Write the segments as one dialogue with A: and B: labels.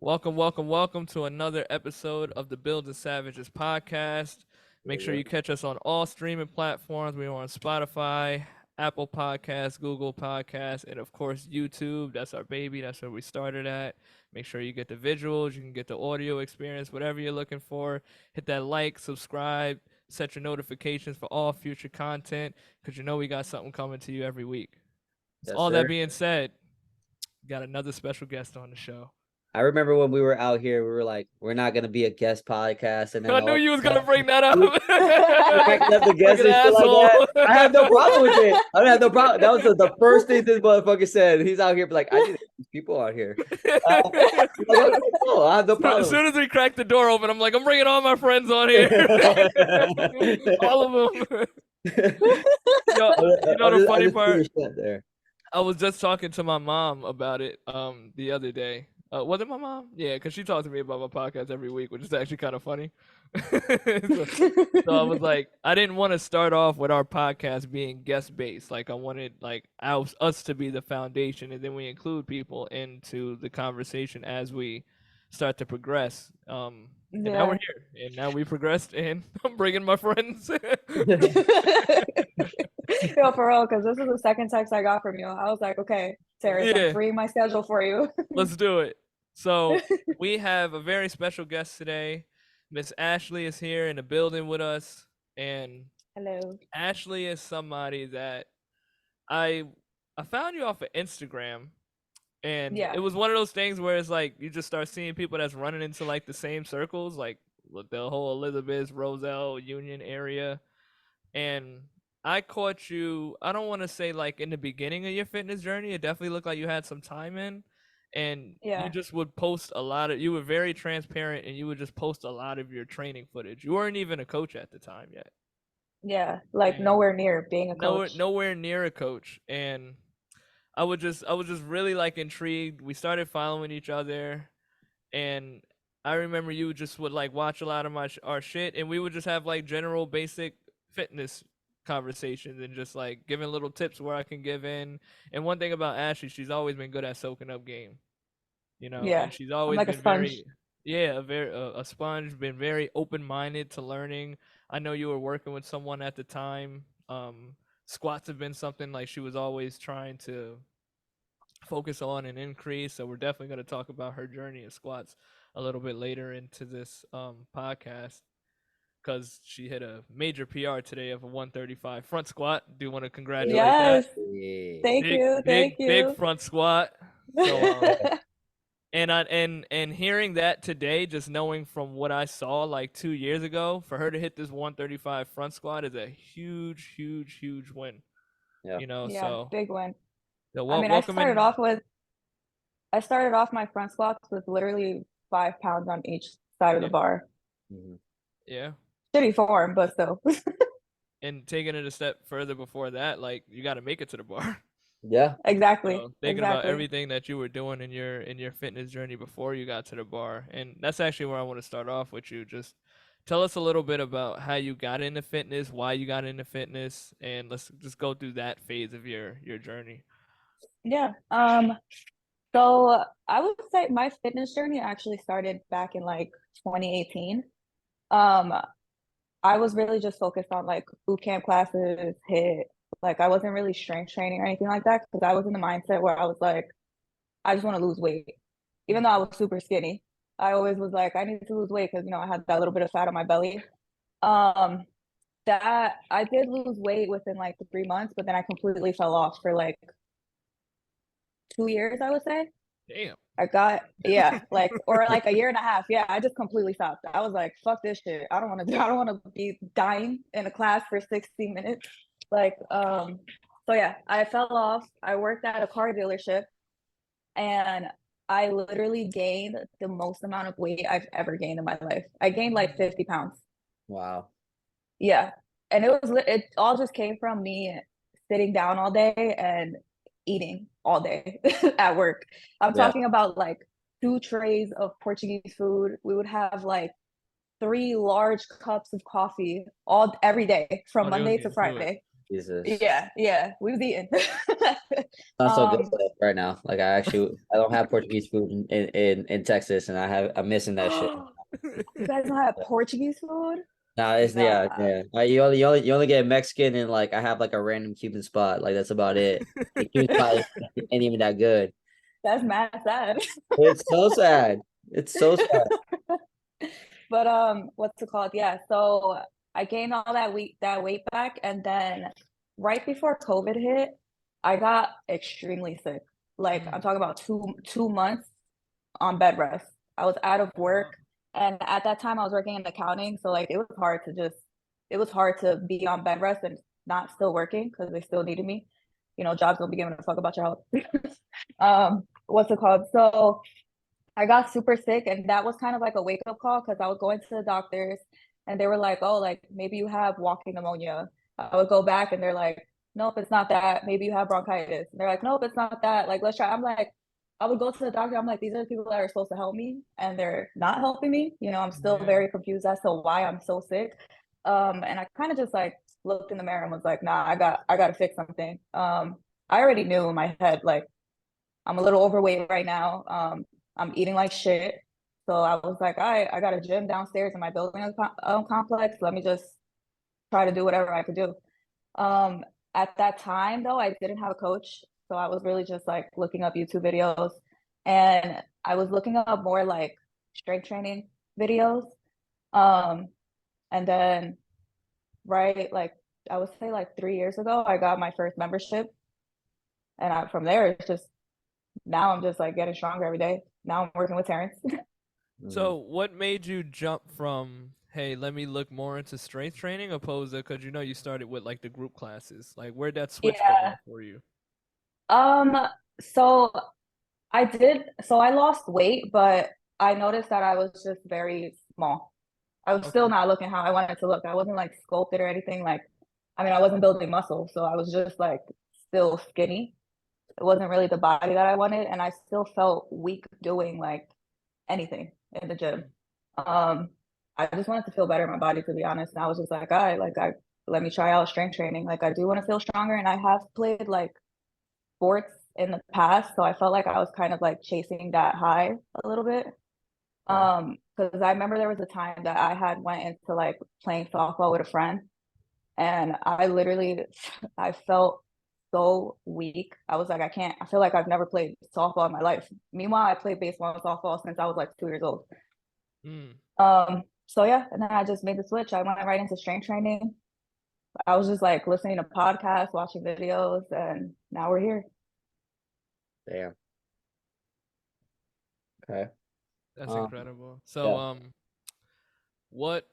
A: Welcome to another episode of the Build the Savages podcast. Make sure you catch us on all streaming platforms. We are on Spotify, Apple Podcasts, Google Podcasts, and of course YouTube. That's our baby. That's where we started at. Make sure you get the visuals, you can get the audio experience, whatever you're looking for. Hit that like, subscribe, set your notifications for all future content because you know we got something coming to you every week. So
B: Yes,
A: all that
B: sir.
A: being said, got another special guest on the show.
B: I remember when we were out here, we were like, we're not going to be a guest podcast. And then
A: I knew
B: all
A: you was gonna bring that up.
B: cracking up the guests
A: Fucking
B: and shit like
A: asshole.
B: that. I have no problem with it. I don't have no problem. That was the first thing this motherfucker said. He's out here like, I need these people out here. I have no problem.
A: As soon as we cracked the door open, I'm like, I'm bringing all my friends on here. All of them. The funny part?
B: There.
A: I was just talking to my mom about it the other day. Was it my mom? Yeah, because she talks to me about my podcast every week, which is actually kind of funny. So I was like, I didn't want to start off with our podcast being guest based. Like I wanted us to be the foundation, and then we include people into the conversation as we start to progress. And now we're here, and now we progressed, and I'm bringing my friends.
C: Yo, for real, because this is the second text I got from you. I was like, okay, Terrence,
A: Yeah.
C: I'm freeing my schedule for you.
A: Let's do it. So we have a very special guest today. Miss Ashely is here in the building with us, and
C: Hello.
A: Ashely is somebody that I found you off of Instagram, and
C: Yeah.
A: it was one of those things where it's like you just start seeing people that's running into like the same circles, like the whole Elizabeth, Roselle, Union area, and I caught you. I don't want to say like in the beginning of your fitness journey. It definitely looked like you had some time in, and
C: Yeah.
A: you just would post a lot of. You were very transparent, and you would just post a lot of your training footage. You weren't even a coach at the time yet.
C: Yeah, like
A: And
C: nowhere near being a coach.
A: nowhere near a coach, and I was just really like intrigued. We started following each other, and I remember you just would like watch a lot of our shit, and we would just have like general basic fitness conversations and just like giving little tips where I can give in. And one thing about Ashley, she's always been good at soaking up game,
C: Yeah,
A: and she's
C: I'm
A: always
C: like a
A: been
C: sponge.
A: a sponge, been very open minded to learning. I know you were working with someone at the time. Squats have been something like she was always trying to focus on and increase. So we're definitely going to talk about her journey in squats a little bit later into this podcast because she hit a major PR today of a 135 front squat. Do want to congratulate that.
C: Yes, thank you, thank
A: Big
C: you.
A: front squat. So and hearing that today, just knowing from what I saw like 2 years ago, for her to hit this 135 front squat is a huge win.
B: Yeah.
C: Yeah,
A: So
C: big win.
A: so
C: I mean,
A: welcome in.
C: I started off my front squats with literally 5 pounds on each side of the bar.
B: Mhm.
A: Yeah.
C: Shitty form, but still.
A: And taking it a step further before that, like you got to make it to the bar.
B: Yeah.
C: Exactly.
A: So thinking about everything that you were doing in your fitness journey before you got to the bar, and that's actually where I want to start off with you. Just tell us a little bit about how you got into fitness, why you got into fitness, and let's just go through that phase of your journey.
C: Yeah. So I would say my fitness journey actually started back in like 2018. I was really just focused on like bootcamp classes, hit. Like I wasn't really strength training or anything like that because I was in the mindset where I was like, I just want to lose weight. Even though I was super skinny, I always was like, I need to lose weight because I had that little bit of fat on my belly. Um, that I did lose weight within like 3 months, but then I completely fell off for like 2 years, I would say.
A: Damn.
C: Or like a year and a half. Yeah, I just completely stopped. I was like, fuck this shit. I don't want to be dying in a class for 60 minutes. So yeah, I fell off. I worked at a car dealership and I literally gained the most amount of weight I've ever gained in my life. I gained like 50 pounds.
B: Wow.
C: Yeah. And it all just came from me sitting down all day and eating all day at work. I'm talking about like 2 trays of Portuguese food. We would have like 3 large cups of coffee every day from Monday to Friday.
B: Jesus.
C: Yeah, we was eating.
B: Not so good
C: Um,
B: right now. Like I don't have Portuguese food in Texas, and I'm missing that shit.
C: you guys don't have Portuguese food?
B: Nah, it's
C: Nah,
B: yeah. You only get Mexican, and like I have like a random Cuban spot. Like that's about it. The Cuban spot ain't even that good.
C: that's mad sad.
B: It's so sad. It's so sad.
C: But what's it called? Yeah, so I gained all that weight back, and then right before COVID hit, I got extremely sick. Like I'm talking about two months on bed rest. I was out of work, and at that time I was working in accounting, so like it was hard to be on bed rest and not still working because they still needed me. You know, jobs don't be giving a fuck about your health. What's it called? So I got super sick, and that was kind of like a wake up call because I was going to the doctors and they were like, oh, like maybe you have walking pneumonia. I would go back and they're like, nope, it's not that. Maybe you have bronchitis. And they're like, nope, it's not that. Like, let's try. I'm like, I would go to the doctor. I'm like, these are the people that are supposed to help me and they're not helping me. You know, I'm still very confused as to why I'm so sick. And I kind of just like looked in the mirror and was like, nah, I got to fix something. I already knew in my head, like, I'm a little overweight right now. I'm eating like shit. So I was like, all right, I got a gym downstairs in my building complex. Let me just try to do whatever I could do. At that time, though, I didn't have a coach. So I was really just like looking up YouTube videos, and I was looking up more like strength training videos. Um, and then, right, like I would say like 3 years ago, I got my first membership. And from there, it's just now I'm just like getting stronger every day. Now I'm working with Terrence.
A: So what made you jump from, hey, let me look more into strength training, opposed to, because you started with like the group classes. Like where'd that switch go
C: Yeah.
A: on for you?
C: Um, so so I lost weight, but I noticed that I was just very small. I was still
A: Okay.
C: not looking how I wanted to look. I wasn't like sculpted or anything. Like, I mean, I wasn't building muscle, so I was just like still skinny. It wasn't really the body that I wanted, and I still felt weak doing like anything in the gym. Um, I just wanted to feel better in my body, to be honest. And I was just like, all right, like I let me try out strength training. Like I do want to feel stronger, and I have played like sports in the past, so I felt like I was kind of like chasing that high a little bit. Because I remember there was a time that I had went into like playing softball with a friend, and I literally I felt so weak. I was like, I feel like I've never played softball in my life. Meanwhile, I played baseball and softball since I was like 2 years old.
A: Mm.
C: So yeah, and then I just made the switch. I went right into strength training. I was just like listening to podcasts, watching videos, and now we're here.
B: Damn. Okay.
A: That's incredible. So
B: Yeah.
A: what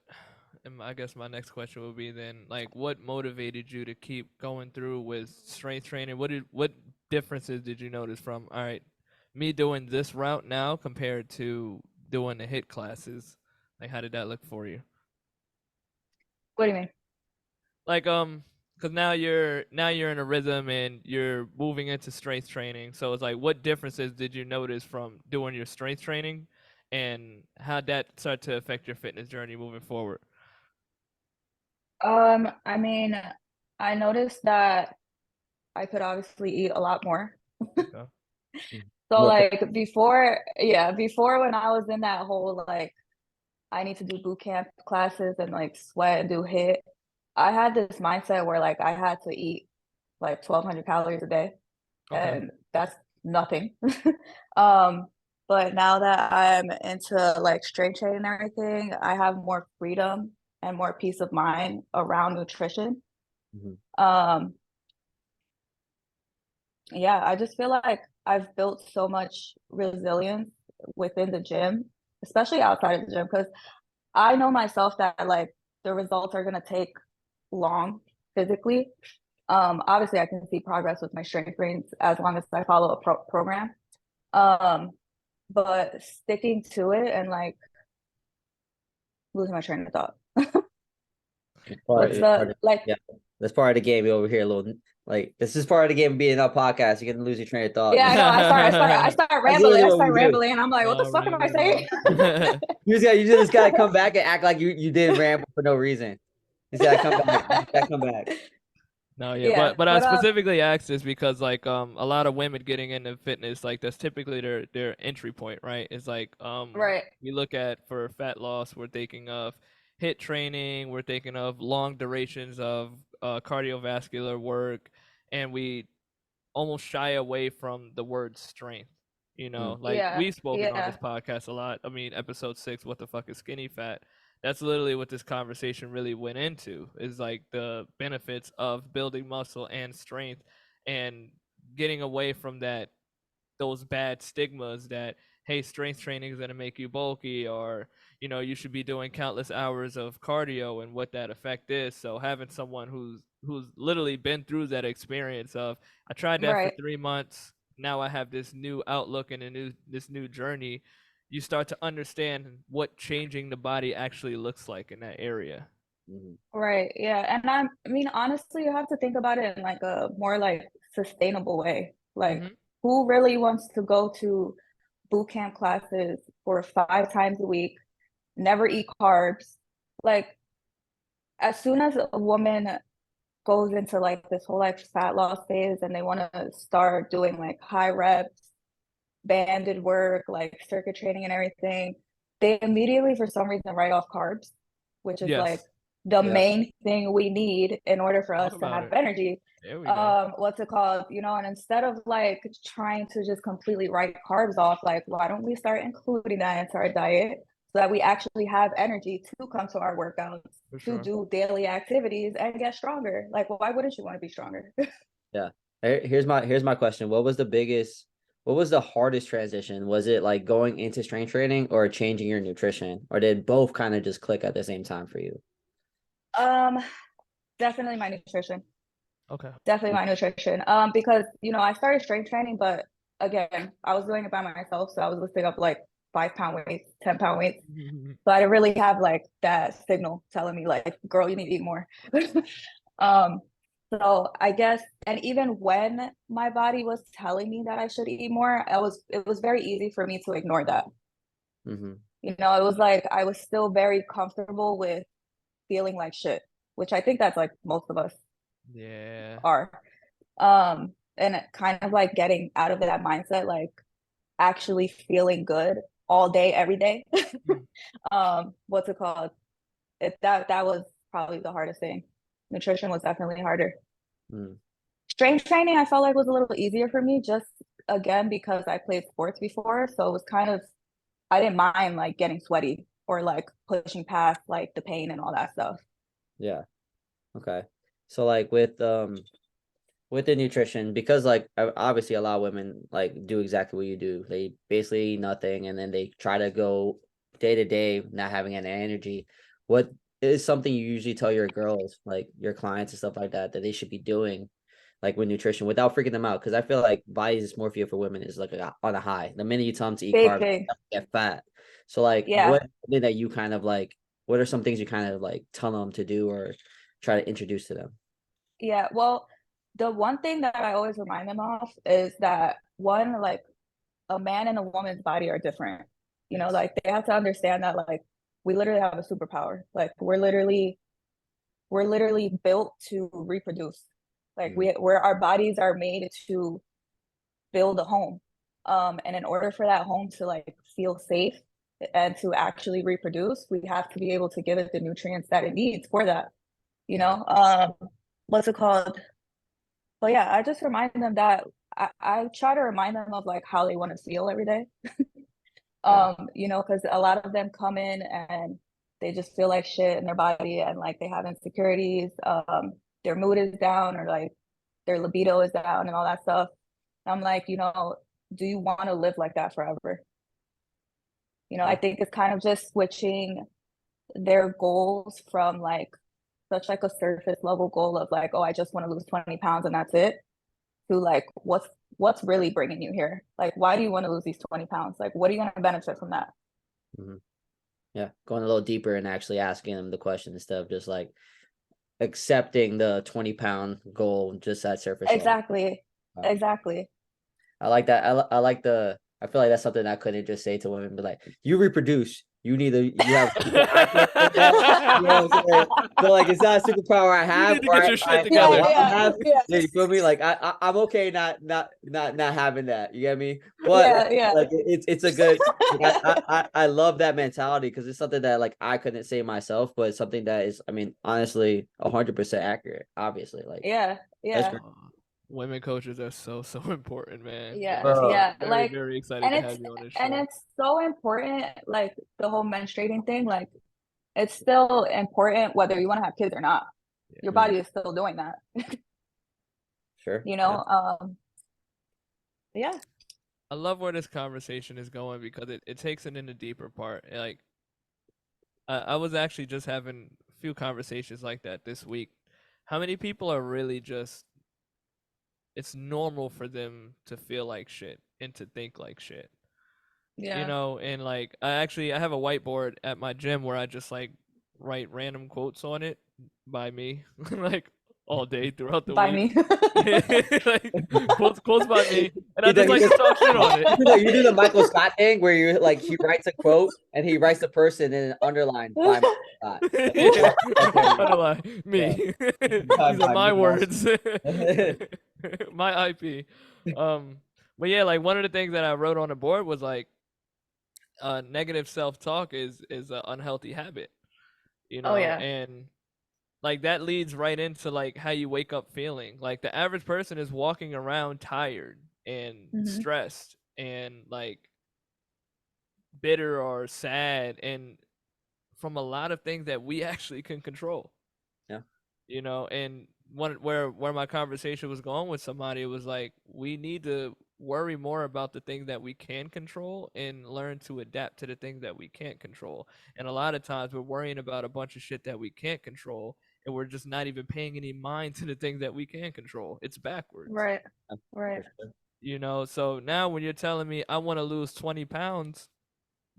A: I guess my next question would be then, like, what motivated you to keep going through with strength training? What differences did you notice from, all right, me doing this route now compared to doing the HIIT classes? Like, how did that look for you?
C: What do you mean?
A: Like, because now you're in a rhythm and you're moving into strength training. So it's like, what differences did you notice from doing your strength training, and how'd that start to affect your fitness journey moving forward?
C: I mean, I noticed that I could obviously eat a lot more.
A: Okay.
C: So
B: More.
C: like before when I was in that whole like I need to do boot camp classes and like sweat and do HIIT, I had this mindset where like I had to eat like 1,200 calories a day,
A: Okay.
C: and that's nothing. um, but now that I'm into like strength training and everything, I have more freedom and more peace of mind around nutrition.
B: Mhm.
C: Um, yeah, I just feel like I've built so much resilience within the gym, especially outside of the gym, because I know myself that like the results are gonna take long physically. Obviously I can see progress with my strength trains as long as I follow a program. Um, but sticking to it and like losing my train of thought. What's the like
B: Yeah, that's part of the game. You over here, a little like this is part of the game of being on podcast. You're gonna lose your train of thought.
C: yeah, I know. I start
B: That's literally
C: rambling. I
B: what
C: start
B: we do.
C: rambling and I'm like, what the fuck am I saying?
B: You just gotta come back and act like you didn't ramble for no reason. You just gotta come back. You just gotta come back.
A: No, yeah,
C: Yeah,
A: but I
C: but
A: specifically asked this because like a lot of women getting into fitness, like that's typically their entry point, right? It's like
C: right,
A: we look at for fat loss, we're thinking of HIIT training, we're thinking of long durations of cardiovascular work, and we almost shy away from the word strength. You know,
B: Mm,
A: like
C: yeah,
A: we've spoken on
C: yeah,
A: this podcast a lot. I mean, episode 6, what the fuck is skinny fat? That's literally what this conversation really went into, is like the benefits of building muscle and strength and getting away from those bad stigmas that, hey, strength training is going to make you bulky, or you should be doing countless hours of cardio and what that effect is. So having someone who's literally been through that experience of, I tried that for
C: right.
A: 3 months, now I have this new outlook and this new journey, you start to understand what changing the body actually looks like in that area.
B: mhm,
C: Right. Yeah. And I mean, honestly, you have to think about it in like a more like sustainable way. Like,
A: Hmm.
C: who really wants to go to boot camp classes for 5 times a week, never eat carbs? Like, as soon as a woman goes into like this whole like fat loss phase and they want to start doing like high reps, banded work, like circuit training and everything, they immediately, for some reason, write off carbs, which is like
A: Yes.
C: the
B: yeah.
C: main thing we need in order for
A: Talk
C: us to
A: about
C: have
A: it.
C: energy.
A: There we go.
C: What's it called? And instead of like trying to just completely write carbs off, like, why don't we start including that into our diet so that we actually have energy to come to our workouts,
A: For
C: to
A: sure.
C: do daily activities and get stronger? Like, why wouldn't you want to be stronger?
B: Yeah. Here's my question. What was the hardest transition? Was it like going into strength training or changing your nutrition? Or did both kind of just click at the same time for you?
C: um, Definitely my nutrition.
A: Okay.
C: Definitely my nutrition. Because I started strength training, but again, I was doing it by myself, so I was lifting up like 5 pound weights, 10 pound weights. So I didn't really have like that signal telling me like, girl, you need to eat more. um, so I guess, and even when my body was telling me that I should eat more, it was very easy for me to ignore that.
B: Mm-hmm.
C: It was like I was still very comfortable with feeling like shit, which I think that's like most of us
A: Yeah.
C: are. And it kind of like getting out of that mindset, like actually feeling good all day, every day.
A: Mm.
C: What's it called? That was probably the hardest thing. Nutrition was definitely harder.
B: Mm.
C: Strength training, I felt like was a little easier for me, just again because I played sports before, so it was kind of, I didn't mind like getting sweaty or like pushing past like the pain and all that stuff.
B: Yeah. Okay. So like with the nutrition, because like obviously a lot of women like do exactly what you do. They basically eat nothing and then they try to go day to day not having any energy. What is something you usually tell your girls, like your clients and stuff like that, that they should be doing like with nutrition without freaking them out? Because I feel like body dysmorphia for women is like on a high. The minute you tell them to eat
C: Big
B: carbs,
C: thing.
B: they get fat. So like
C: Yeah.
B: what that you kind of like, what are some things you kind of like tell them to do or try to introduce to them?
C: Yeah. Well, the one thing that I always remind them of is that one, like a man and a woman's body are different.
A: Yes.
C: Like they have to understand that like we literally have a superpower. Like we're literally built to reproduce. Like
B: Mm,
C: our bodies are made to build a home. And in order for that home to like feel safe and to actually reproduce, we have to be able to give it the nutrients that it needs for that. You
B: yeah.
C: know, what's it called? But yeah, I just remind them that I try to remind them of like how they want to feel every day.
B: Yeah.
C: Because a lot of them come in and they just feel like shit in their body and like they have insecurities, their mood is down or like their libido is down and all that stuff. I'm like, do you want to live like that forever? I
B: Yeah.
C: think it's kind of just switching their goals from like such like a surface level goal of like, oh, I just want to lose 20 pounds and that's it, to like what's really bringing you here? Like, why do you want to lose these 20 pounds? Like, what are you going to benefit from that?
B: Mhm. Yeah. Going a little deeper and actually asking them the question instead of just like accepting the 20-pound goal just at surface level.
C: Exactly.
B: Um,
C: Exactly.
B: I like that. I like I feel like that's something I couldn't just say to women, but like, you reproduce, You have super accurate like that. You know what I'm saying? So like it's not a superpower I have
A: need to
B: or
A: get your shit together.
B: want to have.
C: yeah.
B: Yeah, you feel me? Like I'm okay not having that. You get me? But like it's a good like, I love that mentality because it's something that like I couldn't say myself, but it's something that is, I mean, honestly 100% accurate, obviously. Like
C: Yeah.
B: that's great.
A: Women coaches are so important, man.
C: Yeah,
A: Very,
C: like,
A: very excited
C: and
A: to
C: it's
A: have you on this
C: and
A: show.
C: it's so important, like the whole menstruating thing, like it's still important whether you want to have kids or not. Your body is still doing that.
B: Sure.
C: You know, yeah.
A: I love where this conversation is going because it takes it in the deeper part. Like I was actually just having a few conversations like that this week. How many people are really just, it's normal for them to feel like shit and to think like shit?
C: Yeah.
A: You know, and like I have a whiteboard at my gym where I just like write random quotes on it by me, like all day throughout the
C: By
A: week.
C: me.
A: Like quotes by me, and I just like to talk shit on it.
B: You do the Michael Scott thing where you like he writes a quote and he writes the person and underline by Michael Scott.
A: Yeah. Underline me. These are
B: By
A: my
B: me,
A: words. My IP. But yeah, like one of the things that I wrote on the board was like negative self-talk is an unhealthy habit, you know.
C: Oh yeah.
A: And like that leads right into like how you wake up feeling. Like the average person is walking around tired and stressed and like bitter or sad, and from a lot of things that we actually can control.
B: Yeah.
A: You know, and where my conversation was going with somebody, it was like we need to worry more about the things that we can control and learn to adapt to the things that we can't control. And a lot of times we're worrying about a bunch of shit that we can't control, and we're just not even paying any mind to the things that we can control. It's backwards.
C: Right. Right.
A: You know, so now when you're telling me I want to lose 20 pounds,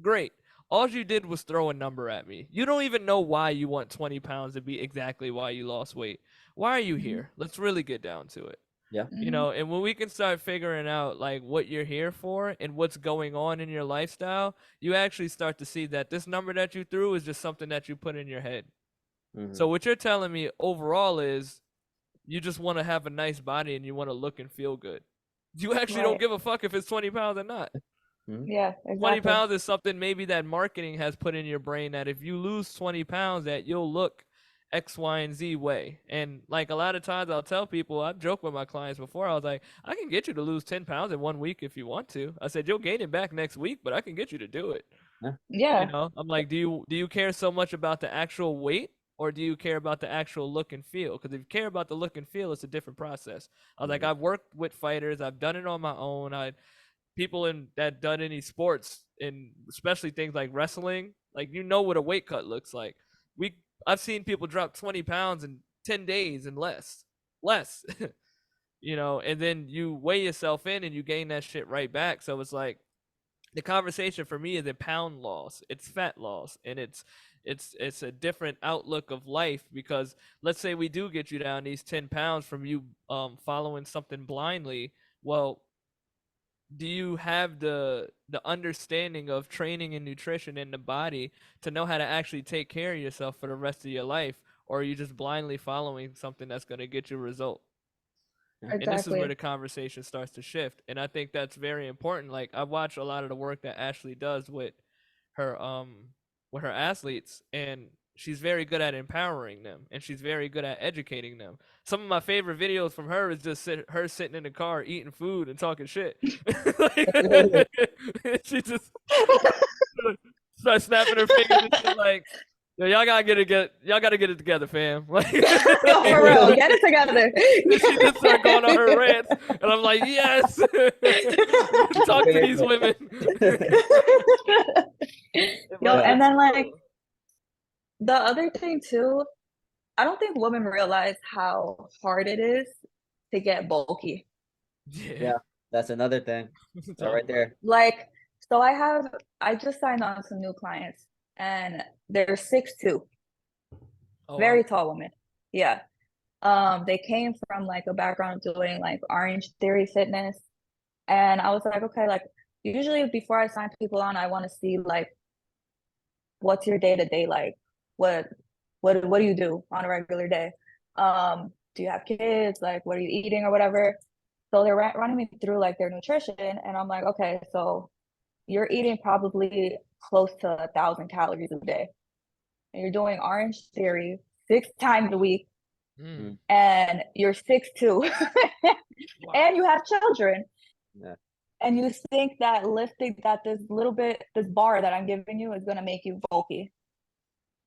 A: great. All you did was throw a number at me. You don't even know why you want 20 pounds to be exactly why you lost weight. Why are you here? Let's really get down to it.
B: Yeah.
A: You know, and when we can start figuring out like what you're here for and what's going on in your lifestyle, you actually start to see that this number that you threw is just something that you put in your head. So what you're telling me overall is you just want to have a nice body and you want to look and feel good. You actually don't give a fuck if it's 20 pounds or not.
C: Yeah, exactly.
A: 20 pounds is something maybe that marketing has put in your brain that if you lose 20 pounds that you'll look X, Y, and Z way. And like a lot of times I'll tell people, I've joked with my clients before, I was like, I can get you to lose 10 pounds in 1 week if you want to. I said, you'll gain it back next week, but I can get you to do it.
C: Yeah.
A: You know, I'm like, do you care so much about the actual weight or do you care about the actual look and feel? Because if you care about the look and feel, it's a different process. I was like, I've worked with fighters. I've done it on my own. People that done any sports, and especially things like wrestling, like you know what a weight cut looks like. I've seen people drop 20 pounds in 10 days and less, you know, and then you weigh yourself in and you gain that shit right back. So it's like the conversation for me is a pound loss, it's fat loss, and it's a different outlook of life. Because let's say we do get you down these 10 pounds from you following something blindly. Well, do you have the understanding of training and nutrition in the body to know how to actually take care of yourself for the rest of your life, or are you just blindly following something that's going to get you a result?
C: Exactly.
A: And this is where the conversation starts to shift, and I think that's very important. Like I watch a lot of the work that Ashely does with her athletes, and she's very good at empowering them, and she's very good at educating them. Some of my favorite videos from her is just her sitting in the car eating food and talking shit. She just starts snapping her fingers and she's like, yo, y'all gotta get it together, fam. Like,
C: For real, get it together.
A: She just started going on her rants, and I'm like, yes, talk to these women.
C: Yo, and then like the other thing too, I don't think women realize how hard it is to get bulky.
B: Yeah, that's another thing. Right there.
C: Like, so I just signed on some new clients, and they're 6'2", very tall women. Yeah. They came from like a background of doing like Orange Theory Fitness, and I was like, okay, like usually before I sign people on, I want to see like what's your day to day like? What do you do on a regular day? Do you have kids? Like, what are you eating or whatever? So they're running me through like their nutrition, and I'm like, okay, so you're eating probably close to 1,000 calories a day, and you're doing Orange Theory 6 times a week,
A: Mm.
C: and you're 6'2",
A: Wow.
C: and you have children.
B: Yeah.
C: And you think that lifting that this bar that I'm giving you is gonna make you bulky.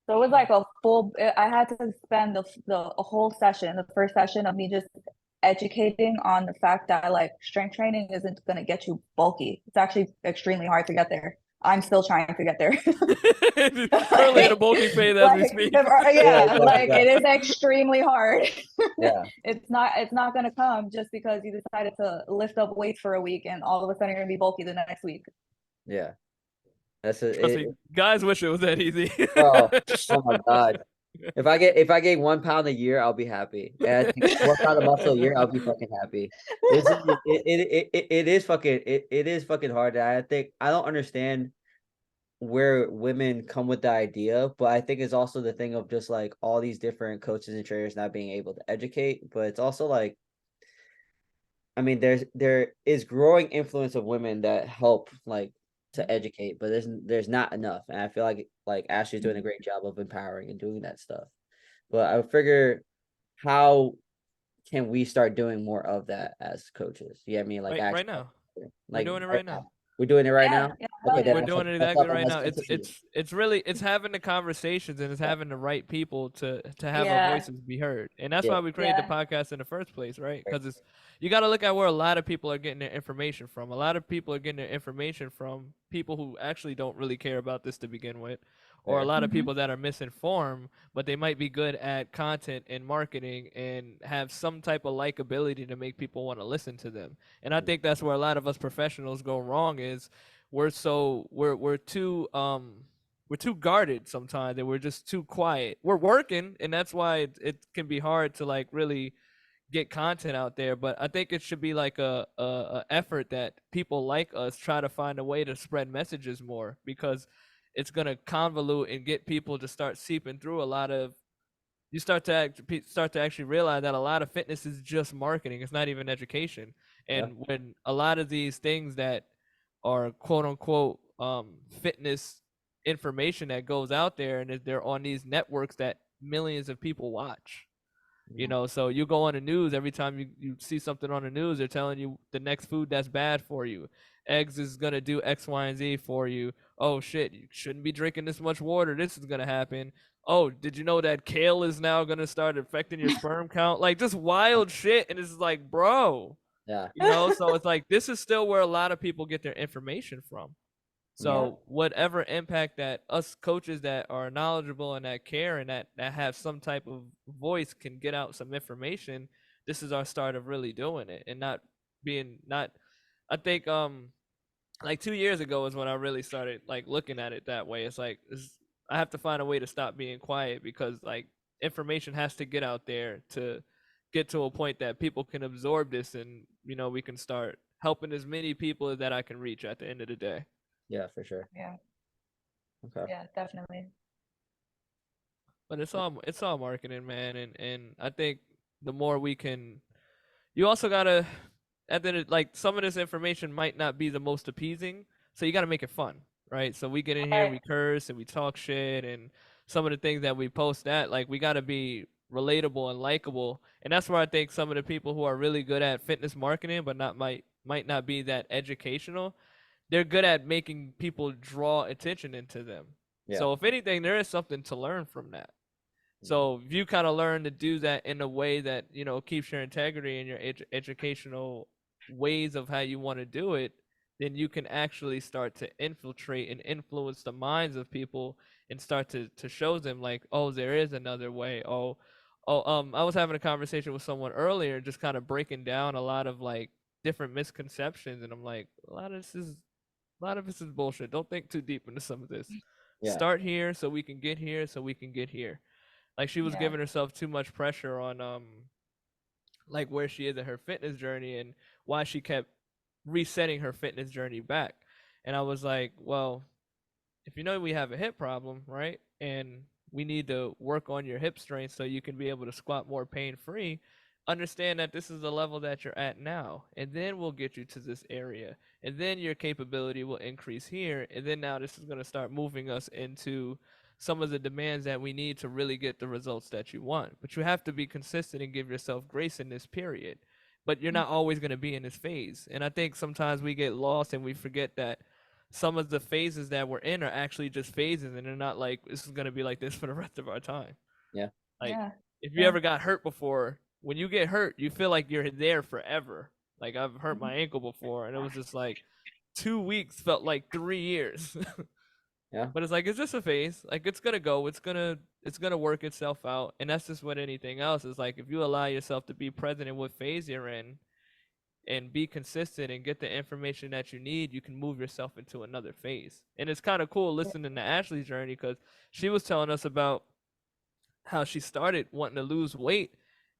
C: So it was like I had to spend a whole session, the first session of me just educating on the fact that like strength training isn't gonna get you bulky. It's actually extremely hard to get there. I'm still trying to get there.
A: Currently in a bulking phase as we speak.
C: Yeah, like it is extremely hard.
B: Yeah.
C: It's not gonna come just because you decided to lift up weights for a week and all of a sudden you're gonna be bulky the next week.
B: Yeah.
A: Trust me, guys wish it was that easy.
B: Oh my God. If I gain 1 pound a year, I'll be happy. And I think 1 pound of muscle a year, I'll be fucking happy. It is fucking hard. And I think I don't understand where women come with the idea, but I think it's also the thing of just like all these different coaches and trainers not being able to educate. But it's also like, I mean, there is growing influence of women that help like to educate, but there's not enough. And I feel like Ashley's doing a great job of empowering and doing that stuff. But I would figure, how can we start doing more of that as coaches? Yeah, I mean, like
A: right now.
B: like
A: We're doing it right now.
B: We're doing it right
C: Yeah,
B: now.
C: yeah,
B: Okay, then
A: We're
C: yeah.
A: doing it
B: that's
A: exactly
B: up, and
A: right
B: let's
A: now.
B: continue.
A: It's really having the conversations, and it's having the right people to have our
C: Yeah.
A: voices be heard. And that's
B: Yeah.
A: why we created the
C: Yeah.
A: podcast in the first place, right? Because you got to look at where a lot of people are getting their information from. A lot of people are getting their information from people who actually don't really care about this to begin with, or a
B: Fair.
A: lot of people that are misinformed, but they might be good at content and marketing and have some type of likability to make people want to listen to them. And I think that's where a lot of us professionals go wrong is we're too guarded sometimes, and we're just too quiet. We're working, and that's why it can be hard to like really get content out there. But I think it should be like a effort that people like us try to find a way to spread messages more, because it's gonna convolute and get people to start seeping through a lot of. You start to actually realize that a lot of fitness is just marketing. It's not even education. And when a lot of these things that are quote unquote fitness information that goes out there, and they're on these networks that millions of people watch. So you go on the news, every time you see something on the news, they're telling you the next food that's bad for you. Eggs is gonna do X, Y, and Z for you. Oh shit, you shouldn't be drinking this much water. This is gonna happen. Oh, did you know that kale is now gonna start affecting your sperm count? Like just wild shit, and it's like, bro.
B: Yeah.
A: So it's like this is still where a lot of people get their information from. So whatever impact that us coaches that are knowledgeable and that care and that have some type of voice can get out some information, this is our start of really doing it and not being not. I think like 2 years ago is when I really started like looking at it that way. It's like I have to find a way to stop being quiet, because like information has to get out there to get to a point that people can absorb this, and we can start helping as many people that I can reach at the end of the day.
B: Yeah, for sure.
C: Yeah.
B: Okay.
C: Yeah, definitely.
A: But it's all marketing, man, and I think the more we can, you also gotta, and then like some of this information might not be the most appeasing, so you gotta make it fun, right? So we get in here, we curse and we talk shit, and some of the things that we post like we gotta be relatable and likable, and that's where I think some of the people who are really good at fitness marketing, but might not be that educational, they're good at making people draw attention into them.
B: Yeah.
A: So if anything, there is something to learn from that. So if you kind of learn to do that in a way that keeps your integrity and your educational ways of how you want to do it, then you can actually start to infiltrate and influence the minds of people and start to show them like, oh, there is another way. I was having a conversation with someone earlier, just kind of breaking down a lot of like different misconceptions, and I'm like, a lot of this is bullshit. Don't think too deep into some of this.
B: Yeah.
A: Start here so we can get here, so we can get here. Like she was giving herself too much pressure on like where she is in her fitness journey and why she kept resetting her fitness journey back. And I was like, well, if you know we have a hip problem, right, and we need to work on your hip strength so you can be able to squat more pain free, understand that this is the level that you're at now, and then we'll get you to this area, and then your capability will increase here, and then now this is going to start moving us into some of the demands that we need to really get the results that you want. But you have to be consistent and give yourself grace in this period. But you're not always going to be in this phase. And I think sometimes we get lost and we forget that some of the phases that we're in are actually just phases, and they're not like this is going to be like this for the rest of our time.
B: Yeah.
A: Like,
C: Yeah.
A: if you ever got hurt before, when you get hurt, you feel like you're there forever. Like, I've hurt my ankle before, and it was just like 2 weeks felt like 3 years.
B: Yeah.
A: But it's like, it's just a phase. Like, it's gonna go. It's gonna work itself out. And that's just what anything else is. Like, if you allow yourself to be present in what phase you're in and be consistent and get the information that you need, you can move yourself into another phase. And it's kind of cool listening to Ashley's journey, because she was telling us about how she started wanting to lose weight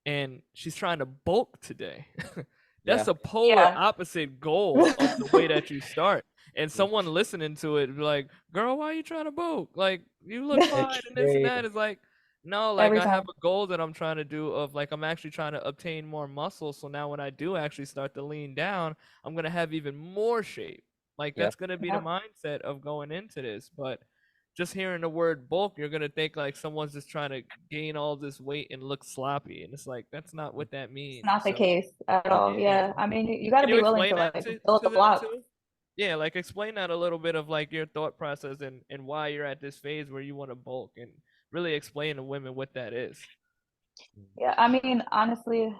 A: and she's trying to bulk today. That's
B: Yeah.
A: a polar opposite goal of the way that you start. And
B: Mm.
A: someone listening to it be like, girl, why are you trying to bulk? Like, you look fine and this and that. It's like, no, like,
C: Every
A: I have
C: time.
A: a goal that I'm trying to do of, like, I'm actually trying to obtain more muscle. So now when I do actually start to lean down, I'm going to have even more shape. Like,
B: Yeah.
A: that's going to be the
C: Yep.
A: mindset of going into this. But just hearing the word bulk, you're going to think like someone's just trying to gain all this weight and look sloppy. And it's like, that's not what that means.
C: It's not the
A: So,
C: case at all.
A: yeah.
C: Yeah. I mean, you got to
A: Can you
C: be willing
A: explain
C: to
A: that
C: like
A: to,
C: build
A: to
C: a
A: them
C: block.
A: too? Yeah, like, explain that a little bit of like your thought process and why you're at this phase where you want to bulk, and really explain to women what that is.
C: Yeah. I mean, honestly,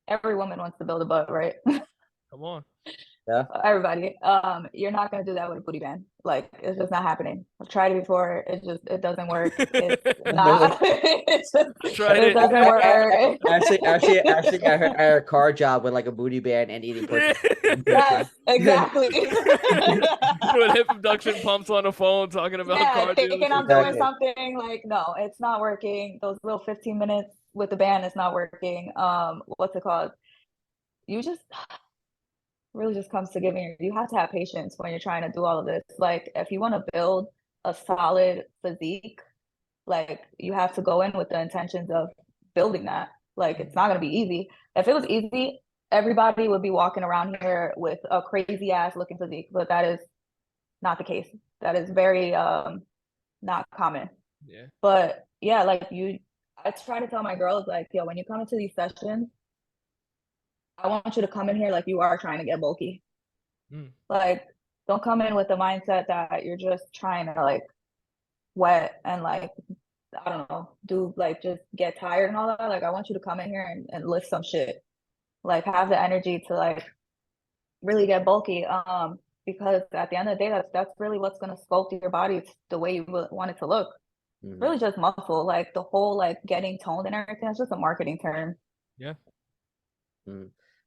C: every woman wants to build a butt, right?
A: Come on.
B: Yeah.
C: Everybody. You're not gonna do that with a booty band. Like, it's just not happening. I've tried it before. It doesn't work. It's not.
A: I tried
C: It
A: it.
C: doesn't work.
B: Actually, I had a car job with like a booty band and eating pussy.
C: Yes, exactly.
A: Doing hip abduction pumps on the phone, talking about car
C: Thinking I'm
A: dealerships.
C: doing
B: Exactly.
C: something, like, no, it's not working. Those little 15 minutes with the band is not working. What's it called? You just really just comes to giving. You have to have patience when you're trying to do all of this. Like, if you want to build a solid physique, like, you have to go in with the intentions of building that. Like, it's not going to be easy. If it was easy, everybody would be walking around here with a crazy ass looking physique, but that is not the case. That is very not common.
A: Yeah.
C: But yeah, like, I try to tell my girls, like, yo, when you come into these sessions, I want you to come in here like you are trying to get bulky. Like, don't come in with the mindset that you're just trying to like wet and like, I don't know, do like just get tired and all that. Like, I want you to come in here and lift some shit. Like, have the energy to like really get bulky. Because at the end of the day, that's really what's gonna sculpt your body the way you want it to look. Really just muscle. Like, the whole like getting toned and everything, it's just a marketing term.
A: Yeah.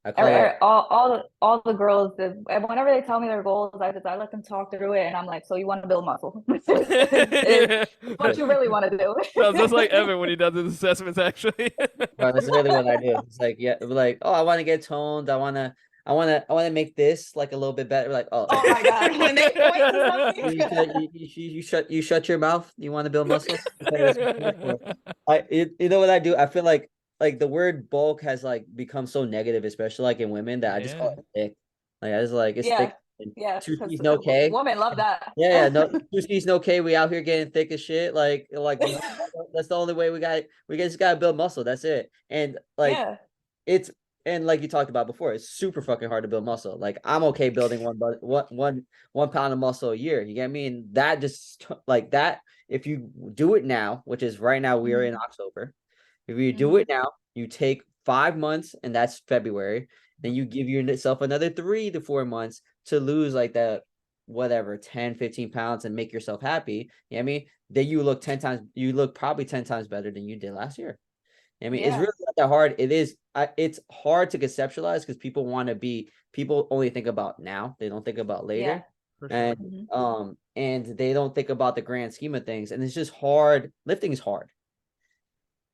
B: I call it
C: all the girls, whenever they tell me their goals, I let them talk through it, and I'm like, so you want to build muscle? It's what you really want to do.
A: Sounds just like Evan when he does his assessments, actually.
B: that's really what I do. It's like, yeah, like, oh, I want to get toned. I want to make this like a little bit better. Like, oh,
C: Oh my god, when they point to something.
B: you shut your mouth. You want to build muscle? You know what I do? I feel like the word bulk has like become so negative, especially like in women, that I just call it thick. Like, I just like, it's thick.
C: Yeah,
B: two C's no K.
C: Women love that.
B: Yeah, no, 2C's no K. We out here getting thick as shit. Like no, that's the only way we just gotta build muscle. That's it. And like and like you talked about before, it's super fucking hard to build muscle. Like, I'm okay building one pound of muscle a year. You get me? And that just like that, if you do it now, which is right now, we are in October. If you do it now, you take 5 months, and that's February. Then you give yourself another 3 to 4 months to lose like that, whatever, 10, 15 pounds and make yourself happy. You know what I mean? Then you look probably 10 times better than you did last year. I mean, it's really not that hard. It's hard to conceptualize because people only think about now. They don't think about later.
A: Yeah,
B: and they don't think about the grand scheme of things. And it's just hard. Lifting is hard.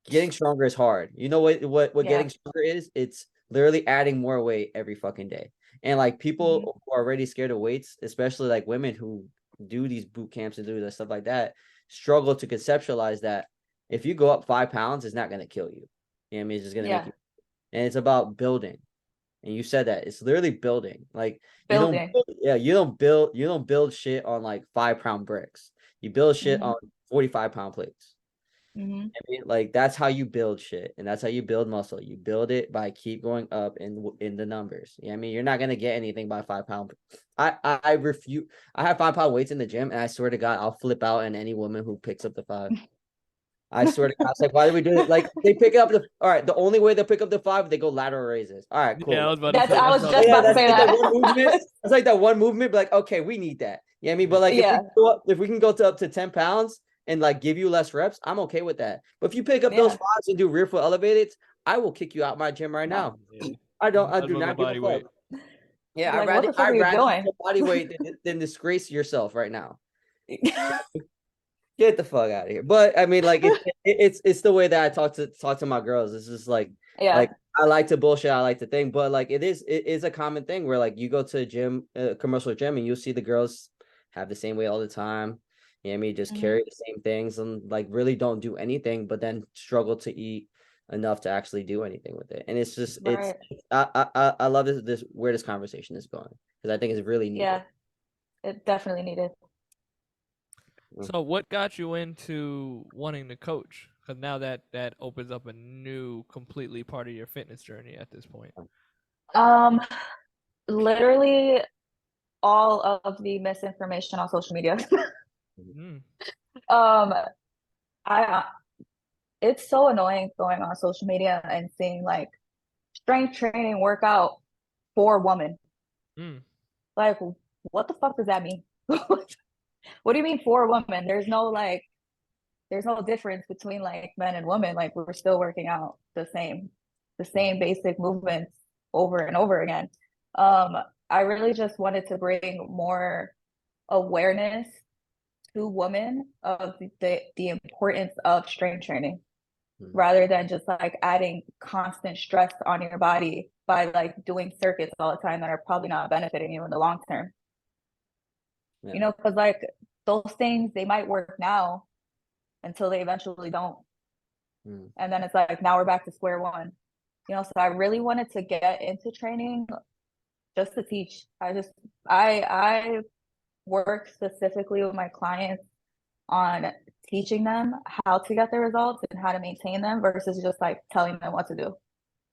B: Getting stronger is hard. You know what getting stronger is? It's literally adding more weight every fucking day. And like, people who are already scared of weights, especially like women who do these boot camps and do this stuff like that struggle to conceptualize that if you go up 5 pounds, it's not going to kill you. You know what I mean? It's just going to make you. And it's about building. And you said that it's literally building. Like
C: Building.
B: you don't build shit on like 5-pound bricks. You build shit on 45-pound plates. I mean, like that's how you build shit, and that's how you build muscle. You build it by keep going up in the numbers. You know what I mean? You're not gonna get anything by 5 pound. I refuse. I have 5-pound weights in the gym, and I swear to God, I'll flip out on any woman who picks up the 5. I swear to God, I was like, why do we do it? Like they pick up all right. The only way they'll pick up the 5, they go lateral raises. All right, cool.
A: Yeah, I was about
C: That's
A: to say.
C: I was just about to say
B: like
C: that.
B: One movement. That's like that one movement. But like, okay, we need that. You know what I mean? But like, if we can go up to 10 pounds and like give you less reps, I'm okay with that. But if you pick up those 5s and do rear foot elevated, I will kick you out my gym right now.
A: Yeah.
B: I do not give a fuck. Yeah,
C: Like,
B: I'd rather
C: doing?
B: body weight than disgrace yourself right now. Get the fuck out of here. But I mean, like it's the way that I talk to my girls. It's just like like I like to bullshit, I like to think, but like it is a common thing where like you go to a gym, a commercial gym, and you'll see the girls have the same weight all the time. You know what I mean? Just carry the same things and like really don't do anything, but then struggle to eat enough to actually do anything with it. And it's just I love this where this conversation is going because I think it's really needed.
C: Yeah, it definitely needed.
A: So what got you into wanting to coach? Because now that opens up a new, completely part of your fitness journey at this point.
C: Literally all of the misinformation on social media. It's so annoying going on social media and seeing like strength training workout for women. Like, what the fuck does that mean? What do you mean for women? There's no difference between like men and women. Like we're still working out the same basic movements over and over again. I really just wanted to bring more awareness to women of the importance of strength training rather than just like adding constant stress on your body by like doing circuits all the time that are probably not benefiting you in the long term. You know, because like those things, they might work now until they eventually don't. And then it's like, now we're back to square one. You know, so I really wanted to get into training just to teach. I work specifically with my clients on teaching them how to get the results and how to maintain them versus just like telling them what to do.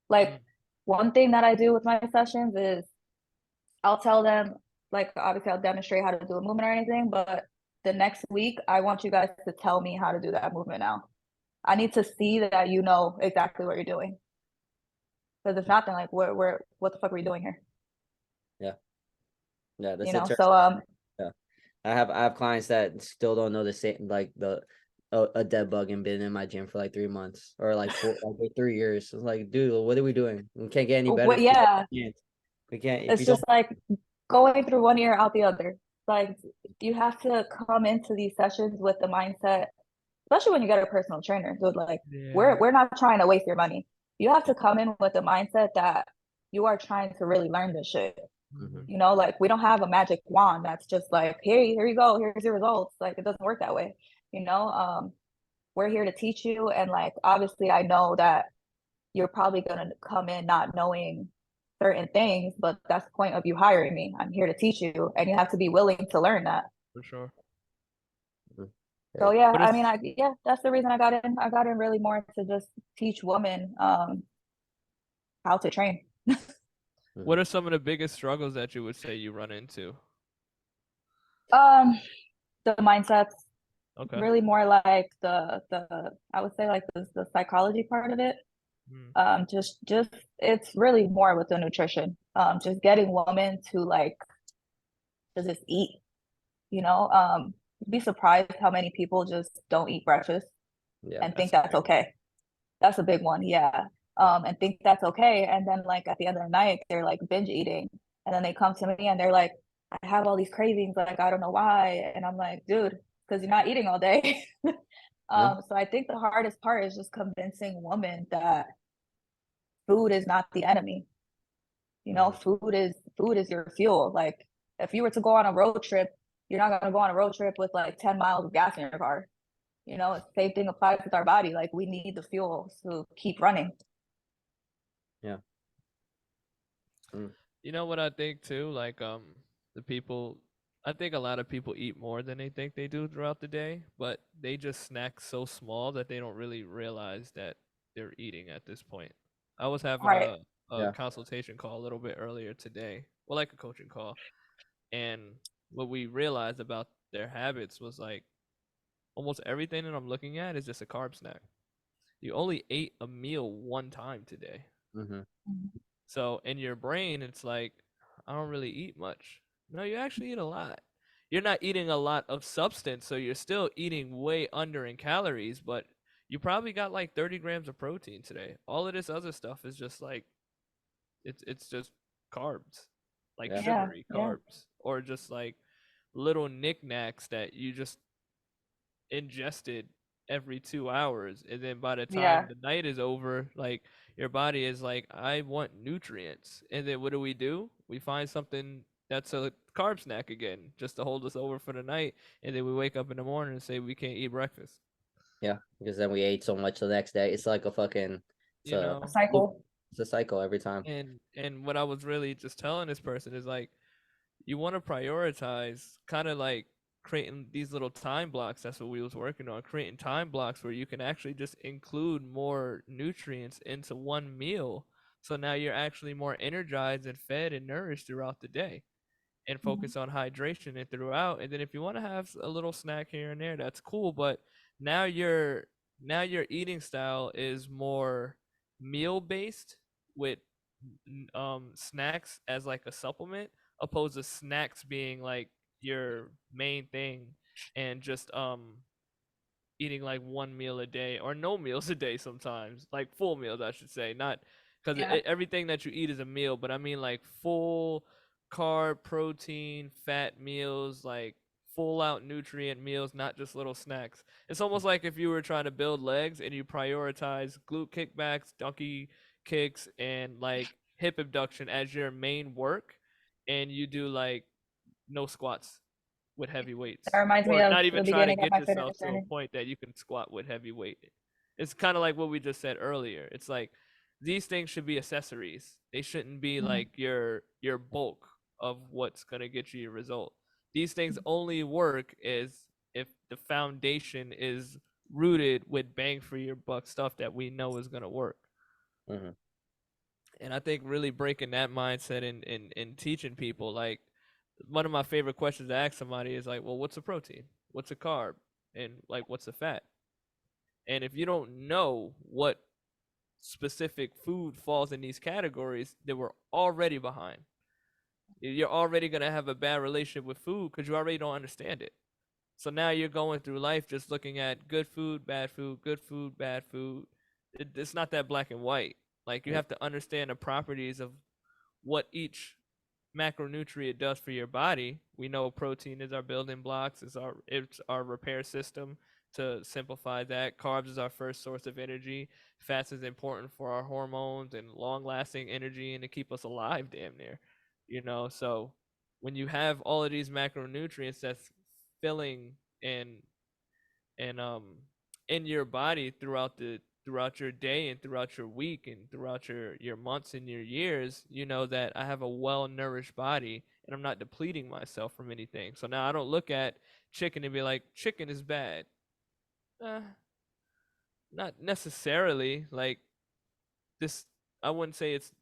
C: Like one thing that I do with my sessions is I'll tell them, like, obviously I'll demonstrate how to do a movement or anything, but the next week I want you guys to tell me how to do that movement now. I need to see that you know exactly what you're doing. Because if not, then like what the fuck are we doing here?
B: Yeah, that's
C: you know. So
B: I have clients that still don't know the same, like a dead bug and been in my gym for like 3 months or like 3 years. It's like, dude, what are we doing? We can't get any better. We can't.
C: It's just like going through one ear out the other. Like you have to come into these sessions with the mindset, especially when you get a personal trainer, dude, like we're not trying to waste your money. You have to come in with the mindset that you are trying to really learn this shit. You know, like we don't have a magic wand that's just like, here you go, here's your results. Like it doesn't work that way. You know, we're here to teach you, and like obviously I know that you're probably gonna come in not knowing certain things, but that's the point of you hiring me. I'm here to teach you, and you have to be willing to learn that.
A: For sure.
C: So yeah, I mean, that's the reason I got in. I got in really more to just teach women how to train.
A: What are some of the biggest struggles that you would say you run into?
C: The mindsets.
A: Okay.
C: Really more like the I would say like the psychology part of it. Just it's really more with the nutrition. Just getting women to like to just eat. You know, be surprised how many people just don't eat breakfast and think that's okay. That's a big one, and think that's okay. And then like at the end of the night, they're like binge eating, and then they come to me and they're like, I have all these cravings, like I don't know why. And I'm like, dude, because you're not eating all day. So I think the hardest part is just convincing women that food is not the enemy. You know, food is your fuel. Like if you were to go on a road trip You're not gonna go on a road trip with like 10 miles of gas in your car. You know, same thing applies with our body. Like we need the fuel to keep running.
B: Yeah.
A: You know what I think too? Like the people, I think a lot of people eat more than they think they do throughout the day, but they just snack so small that they don't really realize that they're eating at this point. I was having
C: Right.
A: a
B: Yeah.
A: consultation call a little bit earlier today. Well, like a coaching call. And what we realized about their habits was like almost everything that I'm looking at is just a carb snack. You only ate a meal one time today.
B: Mm-hmm.
A: So in your brain, it's like, I don't really eat much. No, you actually eat a lot. You're not eating a lot of substance, so you're still eating way under in calories, but you probably got like 30 grams of protein today. All of this other stuff is just like, it's just carbs, like
B: Yeah.
C: Yeah.
A: sugary
C: Yeah.
A: carbs, or just like little knickknacks that you just ingested every 2 hours, and then by the time
C: Yeah.
A: the night is over, like your body is like, I want nutrients, and then what do? We find something that's a carb snack again, just to hold us over for the night, and then we wake up in the morning and say we can't eat breakfast.
B: Yeah. Because then we ate so much the next day. It's like a fucking, it's
A: You
B: a
C: A
A: know,
B: loop.
C: cycle.
B: It's a cycle every time.
A: and what I was really just telling this person is like, you want to prioritize kind of like creating these little time blocks. That's what we was working on, creating time blocks where you can actually just include more nutrients into one meal, so now you're actually more energized and fed and nourished throughout the day, and
C: Mhm.
A: focus on hydration and throughout. And then if you want to have a little snack here and there, that's cool, but now your eating style is more meal based, with snacks as like a supplement, opposed to snacks being like your main thing, and just eating like one meal a day or no meals a day sometimes, like full meals I should say, not because
C: Yeah.
A: everything that you eat is a meal, but I mean like full carb, protein, fat meals, like full out nutrient meals, not just little snacks. It's almost like if you were trying to build legs and you prioritize glute kickbacks, donkey kicks, and like hip abduction as your main work, and you do like no squats with heavy weights,
C: That reminds me
A: or
C: of
A: not
C: the
A: even try to
C: beginning of
A: get
C: my fitness
A: yourself to a
C: journey.
A: point that you can squat with heavy weight. It's kind of like what we just said earlier. It's like these things should be accessories. They shouldn't be
C: Mhm.
A: like your bulk of what's going to get you your result. These things only work is if the foundation is rooted with bang for your buck stuff that we know is going to work.
B: Mm-hmm.
A: And I think really breaking that mindset and teaching people, like one of my favorite questions to ask somebody is like, well, what's a protein? What's a carb? And like, what's a fat? And if you don't know what specific food falls in these categories, then we're already behind. You're already going to have a bad relationship with food because you already don't understand it. So now you're going through life just looking at good food, bad food, good food, bad food. It's not that black and white. Like you
B: Yep.
A: have to understand the properties of what each macronutrient does for your body. We know protein is our building blocks, it's our repair system. To simplify that, carbs is our first source of energy. Fats is important for our hormones and long lasting energy and to keep us alive damn near. So when you have all of these macronutrients that's filling and and in your body throughout your day and throughout your week and throughout your months and your years, you know that I have a well nourished body and I'm not depleting myself from anything. So now I don't look at chicken and be like, chicken is bad. uh, Not necessarily. Like this, I wouldn't say it's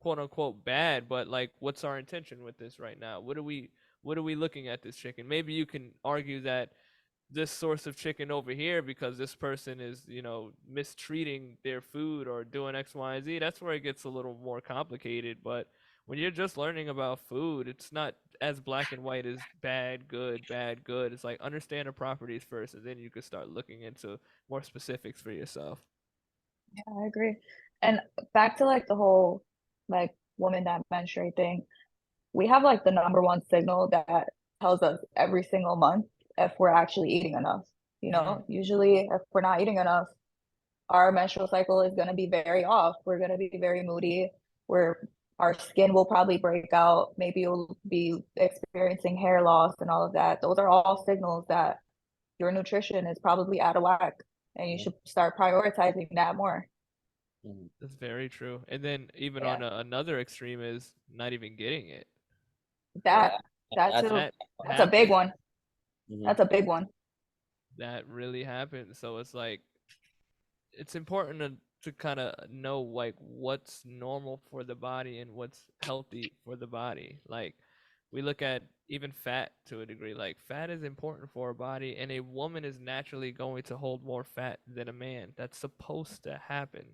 A: quote unquote bad, but like what's our intention with this right now? What are we looking at this chicken? Maybe you can argue that this source of chicken over here because this person is, mistreating their food or doing X, Y, and Z. That's where it gets a little more complicated. But when you're just learning about food, it's not as black and white as bad, good, bad, good. It's like understand the properties first, and then you can start looking into more specifics for yourself.
C: Yeah, I agree. And back to like the whole like woman that menstruate thing, we have like the number one signal that tells us every single month if we're actually eating enough. You
A: Mm-hmm.
C: know, usually if we're not eating enough, our menstrual cycle is going to be very off. We're going to be very moody. We're our skin will probably break out. Maybe you'll be experiencing hair loss and all of that. Those are all signals that your nutrition is probably out of whack, and you should start prioritizing that more.
A: That's very true. And then even
C: Yeah.
A: on another extreme is not even getting it.
C: That
B: that's
C: too.
A: That
C: That's a big
A: happens.
C: one. That's a big one.
A: That really happens. So it's like it's important to kind of know like what's normal for the body and what's healthy for the body. Like we look at even fat to a degree. Like fat is important for our body, and a woman is naturally going to hold more fat than a man. That's supposed to happen.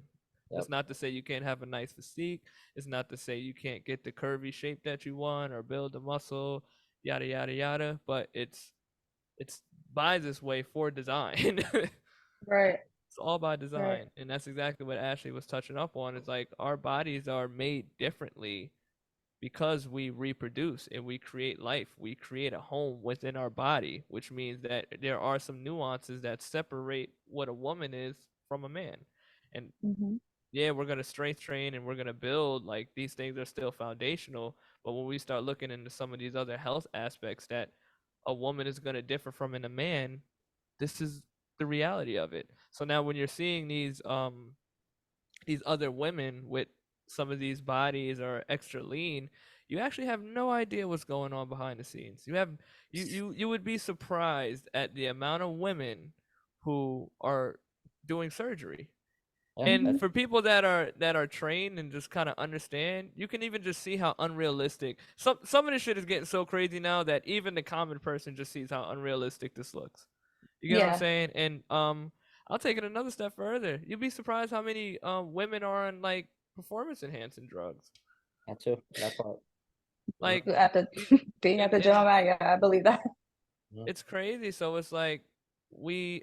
A: It's not to say you can't have a nice physique. It's not to say you can't get the curvy shape that you want or build the muscle, yada yada yada. But it's by this way for design.
C: Right.
A: It's all by design, and that's exactly what Ashely was touching up on. It's like our bodies are made differently because we reproduce and we create life. We create a home within our body, which means that there are some nuances that separate what a woman is from a man. And yeah, we're going to strength train and we're going to build, like these things are still foundational. But when we start looking into some of these other health aspects that a woman is going to differ from in a man, this is the reality of it. So now when you're seeing these other women with some of these bodies are extra lean, you actually have no idea what's going on behind the scenes. You would be surprised at the amount of women who are doing surgery. And for people that are trained and just kind of understand, you can even just see how unrealistic some of this shit is getting so crazy now that even the common person just sees how unrealistic this looks. You get what I'm saying? And I'll take it another step further. You'd be surprised how many women are on like performance enhancing drugs.
B: That too. That part.
A: Like
C: At the being at the gym, yeah, I believe that.
A: It's crazy. So it's like we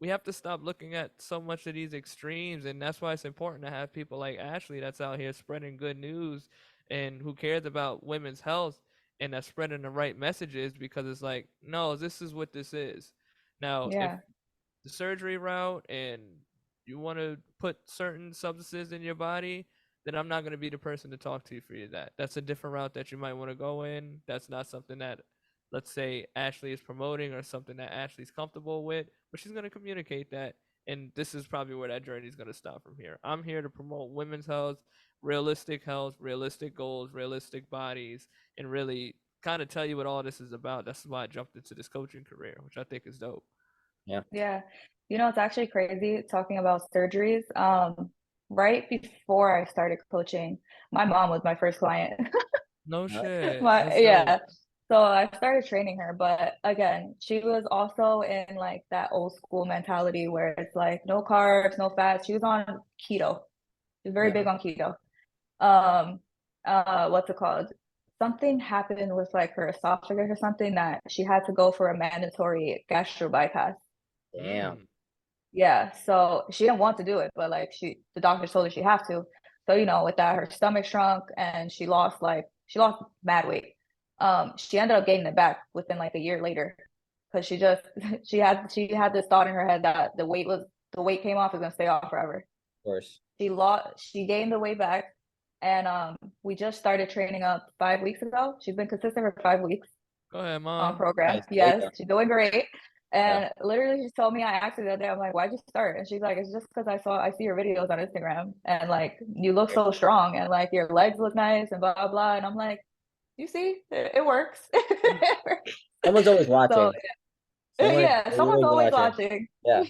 A: have to stop looking at so much of these extremes, and that's why it's important to have people like Ashely that's out here spreading good news and who cares about women's health and that's spreading the right messages, because it's like, no, this is what this is. Now, if the surgery route and you want to put certain substances in your body, then I'm not going to be the person to talk to you for you that. That's a different route that you might want to go in. That's not something that, let's say, Ashely is promoting or something that Ashely's comfortable with, but she's going to communicate that. And this is probably where that journey is going to stop from here. I'm here to promote women's health, realistic goals, realistic bodies, and really kind of tell you what all this is about. That's why I jumped into this coaching career, which I think is dope.
C: Yeah. You know, it's actually crazy talking about surgeries. Right before I started coaching, my mom was my first client.
A: No shit.
C: Yeah. So I started training her, but again, she was also in like that old school mentality where it's like no carbs, no fats. She was on keto. She was very big on keto. What's it called? Something happened with like her esophagus or something that she had to go for a mandatory gastro bypass.
B: Damn.
C: Yeah, so she didn't want to do it, but like the doctor told her she have to. So, you know, with that, her stomach shrunk and she lost mad weight. She ended up gaining it back within like a year later, because she had this thought in her head that the weight came off is gonna stay off forever.
B: Of course.
C: She gained the weight back, and we just started training up 5 weeks ago. She's been consistent for 5 weeks.
A: Go ahead, Mom.
C: On program.
B: Nice.
C: Yes, she's doing great. And literally, she told me, I asked her the other day, I'm like, why'd you start? And she's like, it's just because I see your videos on Instagram, and like you look so strong, and like your legs look nice, and blah blah blah. And I'm like, you see, it works.
B: Someone's always watching.
C: Someone's always watching.
B: Yeah,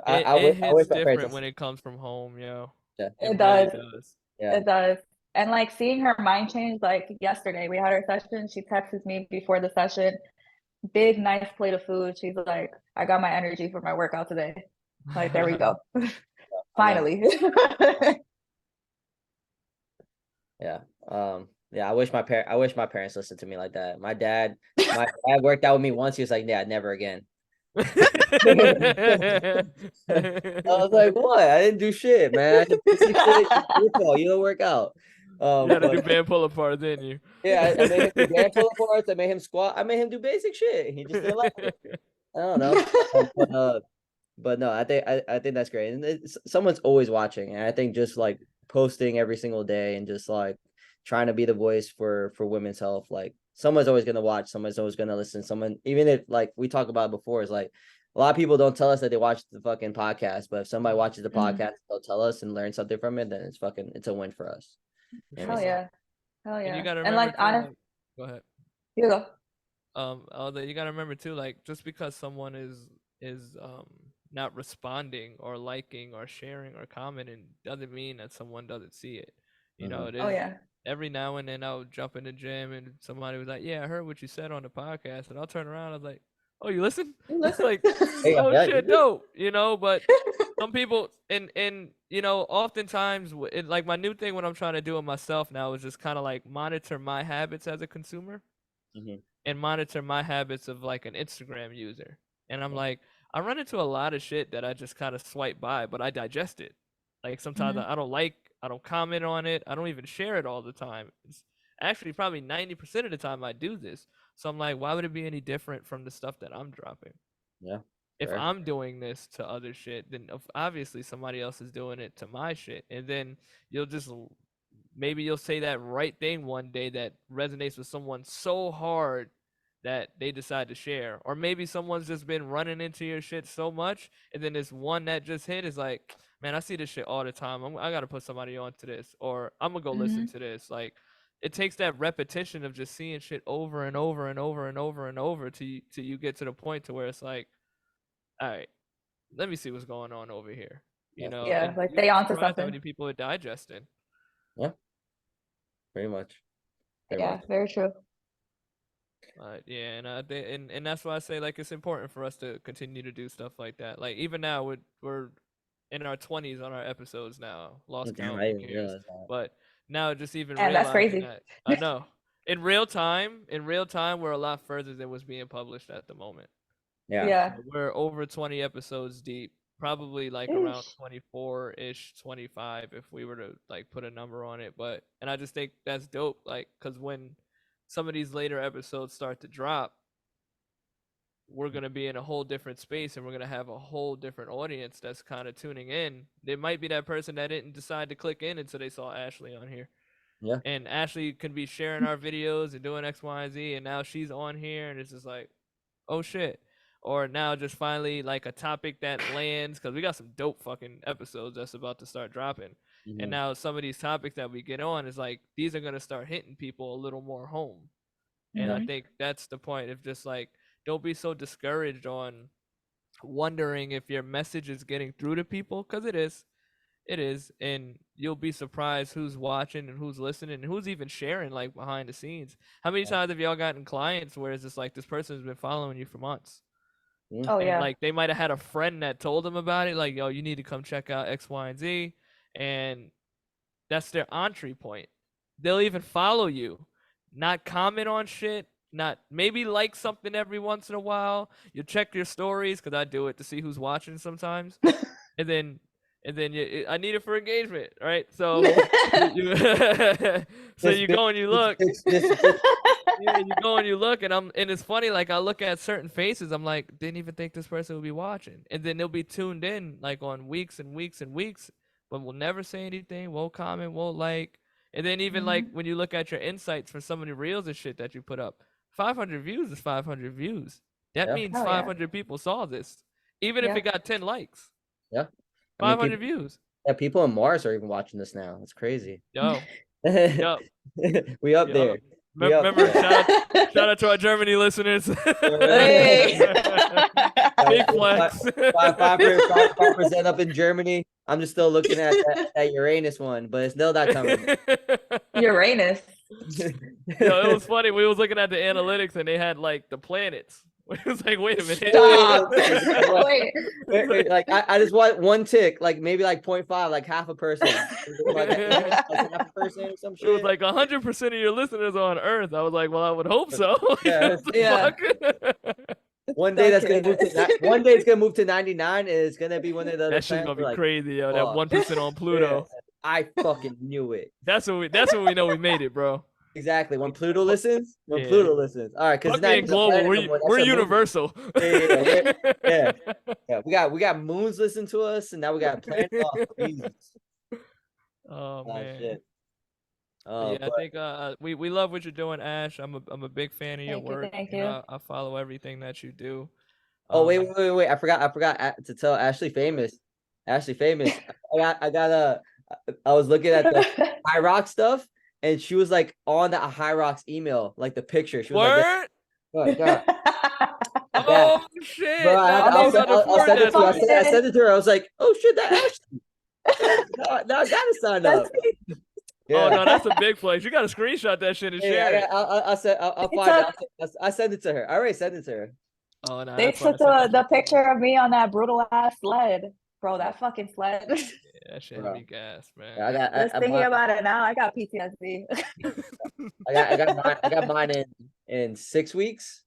A: it hits different when it comes from home, yo.
B: Yeah,
C: it does.
A: Really does.
C: Yeah. It does. And like seeing her mind change, like yesterday we had our session. She texted me before the session, big nice plate of food. She's like, I got my energy for my workout today. Like, there we go. Finally.
B: Yeah. Yeah, I wish my parents listened to me like that. My dad worked out with me once. He was like, yeah, never again. I was like, what? I didn't do shit, man. I did basic shit. You don't work out.
A: You gotta do band pull apart, didn't you?
B: Yeah, I made him do band pull aparts. I made him squat. I made him do basic shit. He just didn't like it. I don't know. But no, I think that's great. And someone's always watching. And I think just like posting every single day and just like trying to be the voice for women's health. Like someone's always gonna watch, someone's always gonna listen. Someone, even if like we talked about before, is like a lot of people don't tell us that they watch the fucking podcast, but if somebody watches the podcast, they'll tell us and learn something from it, then it's a win for us.
C: Hell yeah. Hell
A: And
C: yeah.
A: you gotta
C: And
A: remember
C: like
A: too,
C: honest,
A: like, go ahead.
C: you go.
A: Although you gotta remember too, like just because someone is not responding or liking or sharing or commenting doesn't mean that someone doesn't see it. You know, it
C: Oh
A: is
C: yeah.
A: every now and then I'll jump in the gym and somebody was like, "Yeah, I heard what you said on the podcast," and I'll turn around, I was like, "Oh, you listen?"
C: You listen.
A: Like, oh shit, dope. You know, but some people and you know, oftentimes like my new thing what I'm trying to do with myself now is just kind of like monitor my habits as a consumer and monitor my habits of like an Instagram user. And I'm like, I run into a lot of shit that I just kind of swipe by, but I digest it. Like sometimes I don't like, I don't comment on it, I don't even share it all the time. It's actually probably 90% of the time I do this. So I'm like, why would it be any different from the stuff that I'm dropping?
B: Yeah.
A: If I'm doing this to other shit, then obviously somebody else is doing it to my shit. And then you'll just maybe you'll say that right thing one day that resonates with someone so hard that they decide to share. Or maybe someone's just been running into your shit so much, and then this one that just hit is like, man, I see this shit all the time. I gotta put somebody on to this, or I'm gonna go listen to this. Like, it takes that repetition of just seeing shit over and over and over and over and over till you get to the point to where it's like, all right, let me see what's going on over here. You know,
C: Yeah,
A: and
C: like
A: you'd
C: they
A: be
C: onto
A: surprised how
C: something.
A: many people are digesting.
B: Yeah. Pretty much.
C: Yeah, very true.
A: Yeah, and that's why I say like it's important for us to continue to do stuff like that. Like even now we're in our 20s on our episodes now. Lost count, who cares? But now just even
C: And that's
A: realizing
C: crazy.
A: that I know in real time, we're a lot further than what's being published at the moment.
C: Yeah.
A: So we're over 20 episodes deep, probably like around 24-ish, 25 if we were to like put a number on it. But and I just think that's dope, like because when some of these later episodes start to drop, we're going to be in a whole different space and we're going to have a whole different audience that's kind of tuning in. There might be that person that didn't decide to click in until they saw Ashely on here.
B: Yeah.
A: And Ashely can be sharing our videos and doing X, Y, and Z, and now she's on here and it's just like, oh shit. Or now just finally like a topic that lands, because we got some dope fucking episodes that's about to start dropping. And now some of these topics that we get on is like, these are going to start hitting people a little more home. And I think that's the point of just like, don't be so discouraged on wondering if your message is getting through to people, because it is, and you'll be surprised who's watching and who's listening and who's even sharing like behind the scenes. How many times have y'all gotten clients where it's just like this person's been following you for months?
C: Oh
A: And
C: yeah.
A: like they might have had a friend that told them about it, like, yo, you need to come check out X, Y, and Z, and that's their entry point. They'll even follow you, not comment on shit, not maybe like something every once in a while. You check your stories, because I do it to see who's watching sometimes, and then I need it for engagement, right? So so you go and you look. Yeah, you go and you look, and it's funny. Like I look at certain faces, I'm like, didn't even think this person would be watching, and then they'll be tuned in like on weeks and weeks and weeks, but will never say anything, won't comment, won't like, and then even like when you look at your insights for some of the reels and shit that you put up, 500 views is 500 views. That means 500 people saw this, even if it got 10 likes.
B: Yeah,
A: 500 views.
B: Yeah, people on Mars are even watching this now. It's crazy.
A: Yo,
B: we up there.
A: Remember, shout out to our Germany listeners. Big flex.
B: 5% up in Germany. I'm just still looking at that Uranus one, but it's still not coming.
C: Uranus.
A: Yo, it was funny. We was looking at the analytics and they had like the planets. It was like, wait a minute.
C: Wait.
B: Like I just want one tick, like maybe like 0.5, like half a person. Like half a person or some shit.
A: It was like 100% of your listeners are on Earth. I was like, well, I would hope so.
C: Yeah.
B: One day that's gonna move to one day it's gonna move to 99, and it's gonna be one of the.
A: That shit's gonna be crazy, yo. That 1% on Pluto.
B: Yeah, I fucking knew it.
A: That's when we know we made it, bro.
B: Exactly. When Pluto listens. Pluto listens. All right, because it's
A: not global. We're universal.
B: Yeah. We got moons listening to us, and now we got planets. Oh, Jesus.
A: Oh man.
B: Shit.
A: Yeah, I
B: But
A: think we love what you're doing, Ash. I'm a big fan of your
C: Thank you,
A: work.
C: thank
A: You
C: you.
A: know, I follow everything that you do.
B: oh wait,
A: Um,
B: wait, wait, wait. I forgot to tell Ashley famous. Ashley famous. I got a. I was looking at the High Rock stuff, and she was like on the High Rock's email, like the picture. She was like,
A: word.
B: God, yeah,
A: Oh
B: bro.
A: shit! Now I
C: Oh,
A: see
C: they
A: you on the
B: I'll
A: forward
B: send it
A: that
B: to her.
A: tweet.
B: I
C: posted.
B: sent it to her. I was like, oh shit, that Ashley. Now I gotta sign
C: That's
B: up.
A: Oh
B: Yeah.
A: no, that's a big place. You gotta screenshot that shit and
B: Hey,
A: share it.
B: I'll
C: they
B: find it.
C: took
B: I send it to her. I already sent it to her.
A: Oh no,
C: they
A: that's fine.
C: took
A: Send that
C: the
A: shit to me.
C: picture of me on that brutal ass sled, bro.
B: Yeah,
C: That fucking sled.
A: Yeah, that shit had
B: bro.
A: me gas, man.
B: Yeah,
C: Just thinking about it now, I got PTSD.
B: I got mine in 6 weeks.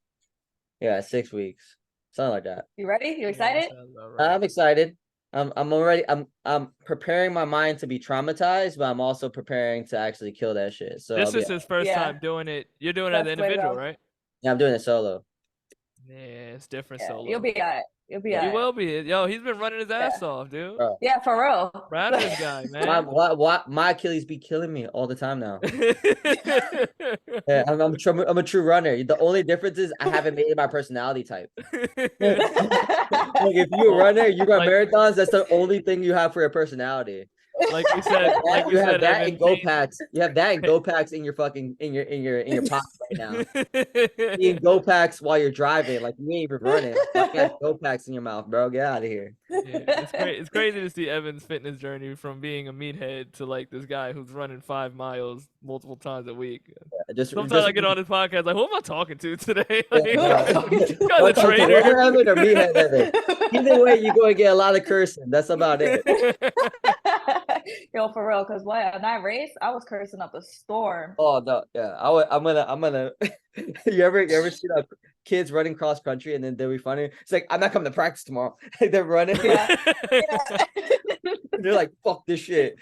B: Yeah, 6 weeks. Something like that.
C: You ready? You
A: Yeah, that
C: excited?
A: sounds about right.
B: I'm excited. I'm preparing my mind to be traumatized, but I'm also preparing to actually kill that shit. So I'll
A: This
B: be
A: is his first
C: Yeah,
A: time doing it. You're doing it as an
C: best way to
A: individual,
C: go.
A: right?
B: yeah, I'm doing it solo.
A: Yeah, it's different
C: Yeah, you'll
A: solo.
C: be alright. You'll be
B: Yeah,
A: You
C: alright.
A: will be. Yo, he's been running his
C: Yeah,
A: ass off, dude.
B: bro.
C: yeah, for real.
A: Proud of this guy,
B: My
A: man.
B: my Achilles be killing me all the time now. Yeah, I'm a true runner. The only difference is I haven't made it my personality type. Like if you're a
A: Well,
B: runner, you run
A: like
B: marathons, that's the only thing you have for a personality.
A: like we
B: You have
A: said,
B: that and
A: Evan
B: go
A: Payne.
B: packs. You have that and go packs in your fucking in your pocket right now. Eating go packs while you're driving, like you ain't even running. Like you got go packs in your mouth, bro. Get out of here.
A: Yeah, it's great. It's crazy to see Evan's fitness journey from being a meathead to like this guy who's running 5 miles multiple times a week. Sometimes
B: Just
A: I get on this podcast like, who am I talking to today?
B: yeah,
A: Like,
C: Who am I
B: bro.
C: talking
A: this guy's
B: Don't
A: a
B: talk to
A: trainer.
B: runner Evan or meathead Evan. Either way, you're going to get a lot of cursing. That's about it.
C: Yo, for real, because what on that race, I was cursing up a storm.
B: Oh no, yeah. I'm gonna. You ever see that kids running cross country and then they'll be funny? It's like I'm not coming to practice tomorrow. Like they're running.
C: Yeah, yeah.
B: They're like fuck this shit.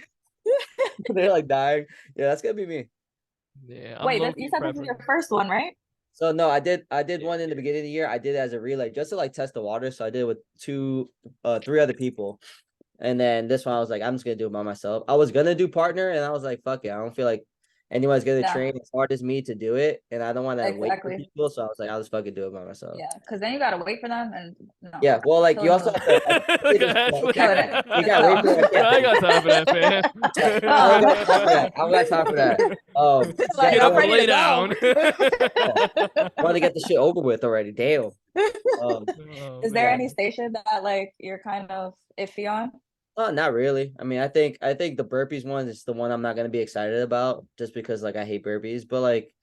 B: They're like dying. Yeah, that's gonna be me.
A: Yeah, I'm
C: Wait,
A: low
C: you
A: key
C: said this is
A: prepping.
C: your first one, right?
B: So no, I did
A: Yeah,
B: one in the
A: yeah.
B: beginning of the year. I did it as a relay just to like test the water. So I did it with three other people. And then this one I was like, I'm just gonna do it by myself. I was gonna do partner, and I was like, fuck it. I don't feel like anyone's gonna
C: No,
B: train as hard as me to do it, and I don't want to wait for
C: exactly.
B: people. So I was like, I'll just fucking do it by myself.
C: Yeah, because then you gotta wait for them, and no,
B: Yeah, well, like you
C: killing
B: also
C: the
B: have to.
A: Look at
B: You
A: Ashley.
C: killing
B: can't,
C: it.
B: you
C: Just
B: can't wait for it.
A: Yo, I ain't got time for that, man.
B: I don't got time for that. I don't got time for that.
C: like
A: Get
B: Yeah,
C: I'm
A: up and
C: ready
A: lay
C: to
A: down.
C: go.
B: I want to get the shit over with already. Damn. Um,
A: Oh
C: Is there
B: yeah.
C: any
A: man.
C: station that like you're kind of iffy on?
B: Oh, not really. I mean, I think the burpees one is the one I'm not gonna be excited about just because like I hate burpees. But like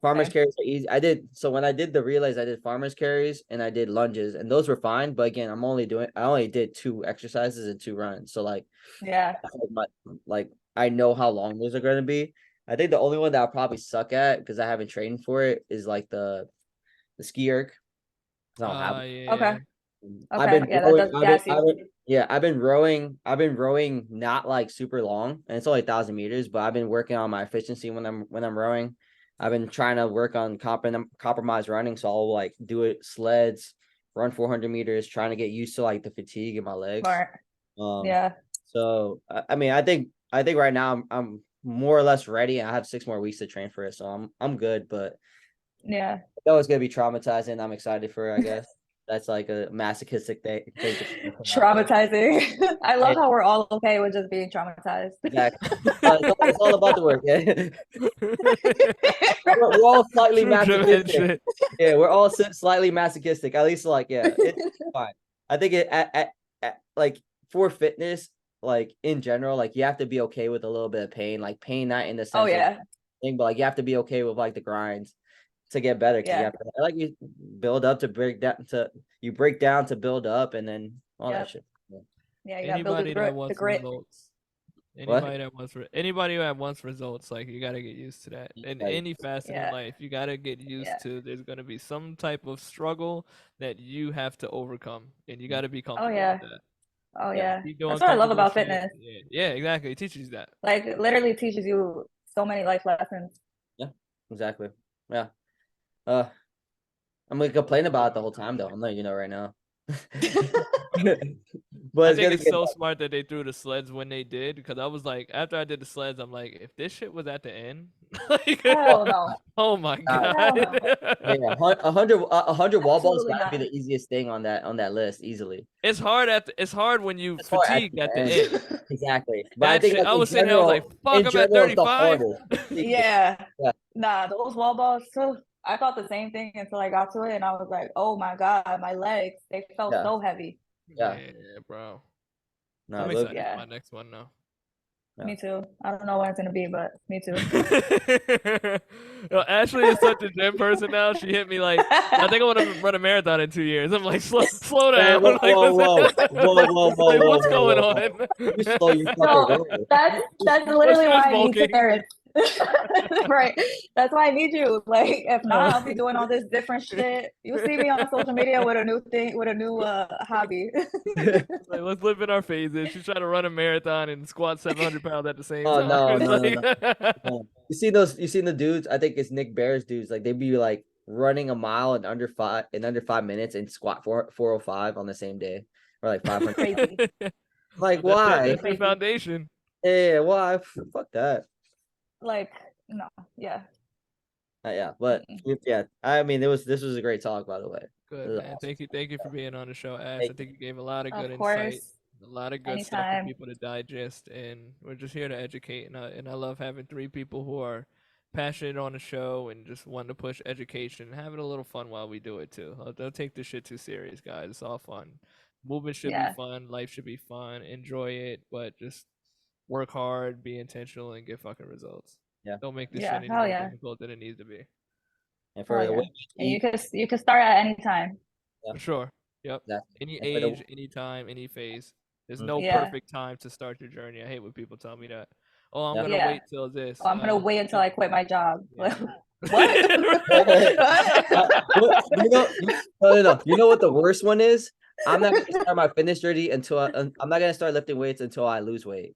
B: farmers
C: Same.
B: carries are easy. So when I did the relays, I did farmers carries and I did lunges, and those were fine. But again, I only did 2 exercises and 2 runs. So like,
C: Yeah.
B: like I know how long those are gonna be. I think the only one that I'll probably suck at because I haven't trained for it is like the ski erg. 'Cause I don't have
C: Okay.
A: Yeah.
B: I've
C: Okay.
B: been
C: Yeah, that
B: rowing.
C: does gas you.
B: Yeah, I've been rowing. I've been rowing not like super long, and it's only 1,000 meters. But I've been working on my efficiency when I'm rowing. I've been trying to work on compromise running, so I'll like do it sleds, run 400 meters, trying to get used to like the fatigue in my legs.
C: Smart.
B: Um,
C: Yeah.
B: so I mean, I think right now I'm more or less ready. I have 6 more weeks to train for it, so I'm good. But
C: Yeah.
B: that was gonna be traumatizing. I'm excited for it, I guess. That's like a masochistic thing to put out there.
C: Traumatizing. I love
B: And
C: how we're all okay with just being traumatized.
B: exactly. It's all about the work. Yeah. We're all slightly
A: True Jim
B: masochistic.
A: shit.
B: Yeah, we're all slightly masochistic. At least like, yeah, it's fine. I think at like for fitness, like in general, like you have to be okay with a little bit of pain. Like pain not in the
C: Oh
B: sense of
C: yeah.
B: thing, but like you have to be okay with like the grinds to get better because you
C: Yeah.
B: have to like you build up to break down to you break down to build up and then all that
C: Yep.
B: shit. Yeah.
C: Yeah, you gotta build the
A: Anybody that
C: the
A: wants
C: grit.
A: results.
B: What?
A: Anybody that wants results, like you gotta get used to that. In
B: Like,
A: any facet in
C: Yeah.
A: life, you gotta get
C: Yeah.
A: used to there's gonna be some type of struggle that you have to overcome. And you gotta be
C: Oh
A: comfortable with
C: yeah.
A: that.
C: Oh
B: yeah,
C: yeah.
A: Keep doing
C: That's what I love
A: comfortable
C: about
A: shit.
C: fitness.
A: Yeah, yeah, exactly. It teaches you that.
C: Like it literally teaches you so many life lessons.
B: yeah, exactly. Yeah. I'm gonna complain about it the whole time though. I'm letting you know right now. But
A: I
B: it's
A: think
B: gonna
A: it's
B: get
A: so smart that they threw the sleds when they did, because I was like, after I did the sleds, I'm like, if this shit was at the end, like,
C: Hell no.
A: oh my
B: uh,
C: Hell no.
B: yeah, 100 wall balls
C: Absolutely
B: gotta be
C: not.
B: the easiest thing on that list easily.
A: It's hard it's hard when you
B: It's hard
A: fatigue at the end.
B: Exactly. But I
A: That
B: think
A: shit,
B: like
A: I was sitting there, I was like, fuck,
B: in
A: I'm at
B: general, it's the
A: 35.
B: hardest.
C: Yeah.
B: Yeah.
C: Nah, those wall balls. So I thought the same thing until I got to it, and I was like, "Oh my god, my legs! They felt
B: Yeah.
C: so heavy."
B: Yeah.
A: Yeah, bro.
B: No,
A: I'm
B: those,
A: excited for
C: Yeah,
A: my next one now.
B: yeah.
C: me too. I don't know when it's gonna be, but me too.
A: Yo, Ashley is such a gym person now. She hit me like, I think I want to run a marathon in 2 years. I'm like, slow
B: Hey,
A: down.
B: whoa,
A: Like,
B: whoa, whoa, whoa, whoa, whoa,
A: like,
B: whoa,
A: what's
B: whoa,
A: going
B: whoa, whoa.
A: on?
B: You slow your fucking
C: No,
B: roll.
C: that's
A: Well,
C: literally
A: she was
C: why I need
A: bulking.
C: Terrence. Right. That's why I need you. Like, if not, I'll be doing all this different shit. You'll see me on social media with a new thing, with a new hobby.
A: Like, let's live in our phases. She's trying to run a marathon and squat 700 pounds at the same
B: Oh
A: time.
B: no,
A: It's
B: no, no,
A: like,
B: no. You see those? You seen the dudes? I think it's Nick Bear's dudes. Like they be like running a mile in under 5 minutes and squat 405 on the same day, or like 500.
C: Crazy.
B: Like
C: Absolutely
B: why?
A: That's their
C: crazy.
A: foundation.
B: Yeah, why? Fuck that.
C: Like, no, yeah.
B: Yeah, but yeah, I mean, this was a great talk, by the way.
A: Good,
B: This is
A: man.
B: awesome.
A: Thank you for being on the show, Ash. I
B: Thank
A: think you gave a lot of good
C: Of
A: insight,
C: course.
A: a lot of good stuff for
C: Anytime.
A: people to digest, and we're just here to educate. And I love having three people who are passionate on the show and just want to push education and having a little fun while we do it too. Don't take this shit too serious, guys. It's all fun. Movement should be
C: Yeah.
A: fun. Life should be fun. Enjoy it, but just work hard, be intentional, and get fucking results.
B: Yeah.
A: Don't make this
C: Yeah.
A: shit any
C: Hell
A: more
C: yeah.
A: difficult than it needs to be.
B: And
C: Hell
B: for the
C: yeah.
B: women,
C: And you can start at any time.
A: For sure. Yep.
B: exactly.
A: Any
B: And for the
A: age, any time, any phase. There's no
C: Yeah.
A: perfect time to start your journey. I hate when people tell me that. Oh, I'm
B: Yeah.
A: gonna
C: Yeah.
A: wait till this.
C: Oh, I'm gonna wait until I quit my job.
A: Yeah.
C: What?
B: No. You know what the worst one is? I'm not gonna start my fitness journey until I'm not gonna start lifting weights until I lose weight.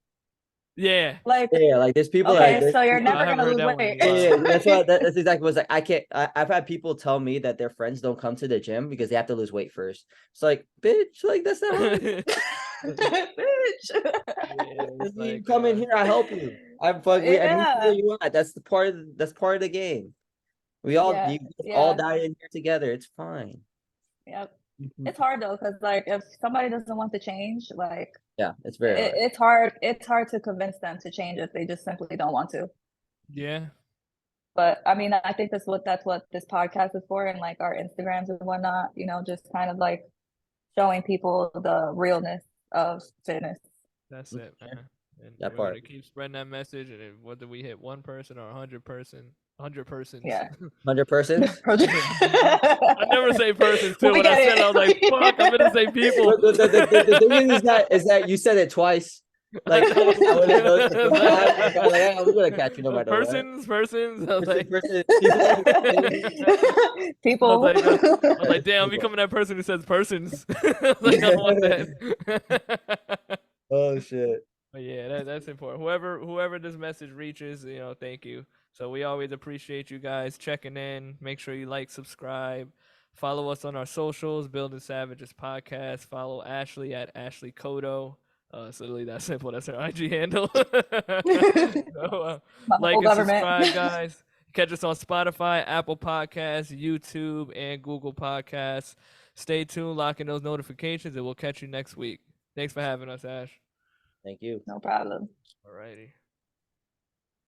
A: Yeah.
C: Like,
B: Yeah, like there's people
C: okay,
B: like
C: so you're
A: I
C: never
A: haven't
C: gonna
A: heard
C: lose
A: that one in
C: weight.
A: a while.
B: yeah, that's exactly what's like. I've had people tell me that their friends don't come to the gym because they have to lose weight first. It's like, bitch, like that's not how
C: Bitch.
A: It's
B: you
A: like,
B: come in here, I help you. I meet you
C: Yeah.
B: where you at. That's part of the game. We all
C: Yeah.
B: you guys
C: Yeah.
B: all die in here together. It's fine.
C: Yep. It's hard though, because like if somebody doesn't want to change, like
B: Yeah, it's very hard.
C: it's hard to convince them to change if they just simply don't want to.
A: yeah.
C: But I mean, I think that's what this podcast is for, and like our Instagrams and whatnot, just kind of like showing people the realness of fitness.
A: That's it, man. And
B: That
A: we're
B: part.
A: gonna keep spreading that message, and whether we hit 1 person or 100 persons.
C: Yeah.
B: 100%.
A: I never say persons too.
C: We
A: When I
C: get
A: said it, I was like,
C: it.
A: fuck, I'm gonna say people.
B: The thing is that you said it twice. Like I wouldn't know. Like, I'm gonna catch you no matter what.
A: Persons. I was like,
C: People.
A: I was like, damn, I'm becoming that person who says persons. I was like, I don't want that.
B: Oh shit.
A: But yeah, that's important. Whoever this message reaches, thank you. So we always appreciate you guys checking in. Make sure you like, subscribe, follow us on our socials, Building Savages Podcast. Follow Ashely at Ashely Coto. It's literally that simple. That's her IG handle. So, like and subscribe, guys. Catch us on Spotify, Apple Podcasts, YouTube, and Google Podcasts. Stay tuned, lock in those notifications, and we'll catch you next week. Thanks for having us, Ash.
B: Thank you.
C: No problem.
A: Alrighty.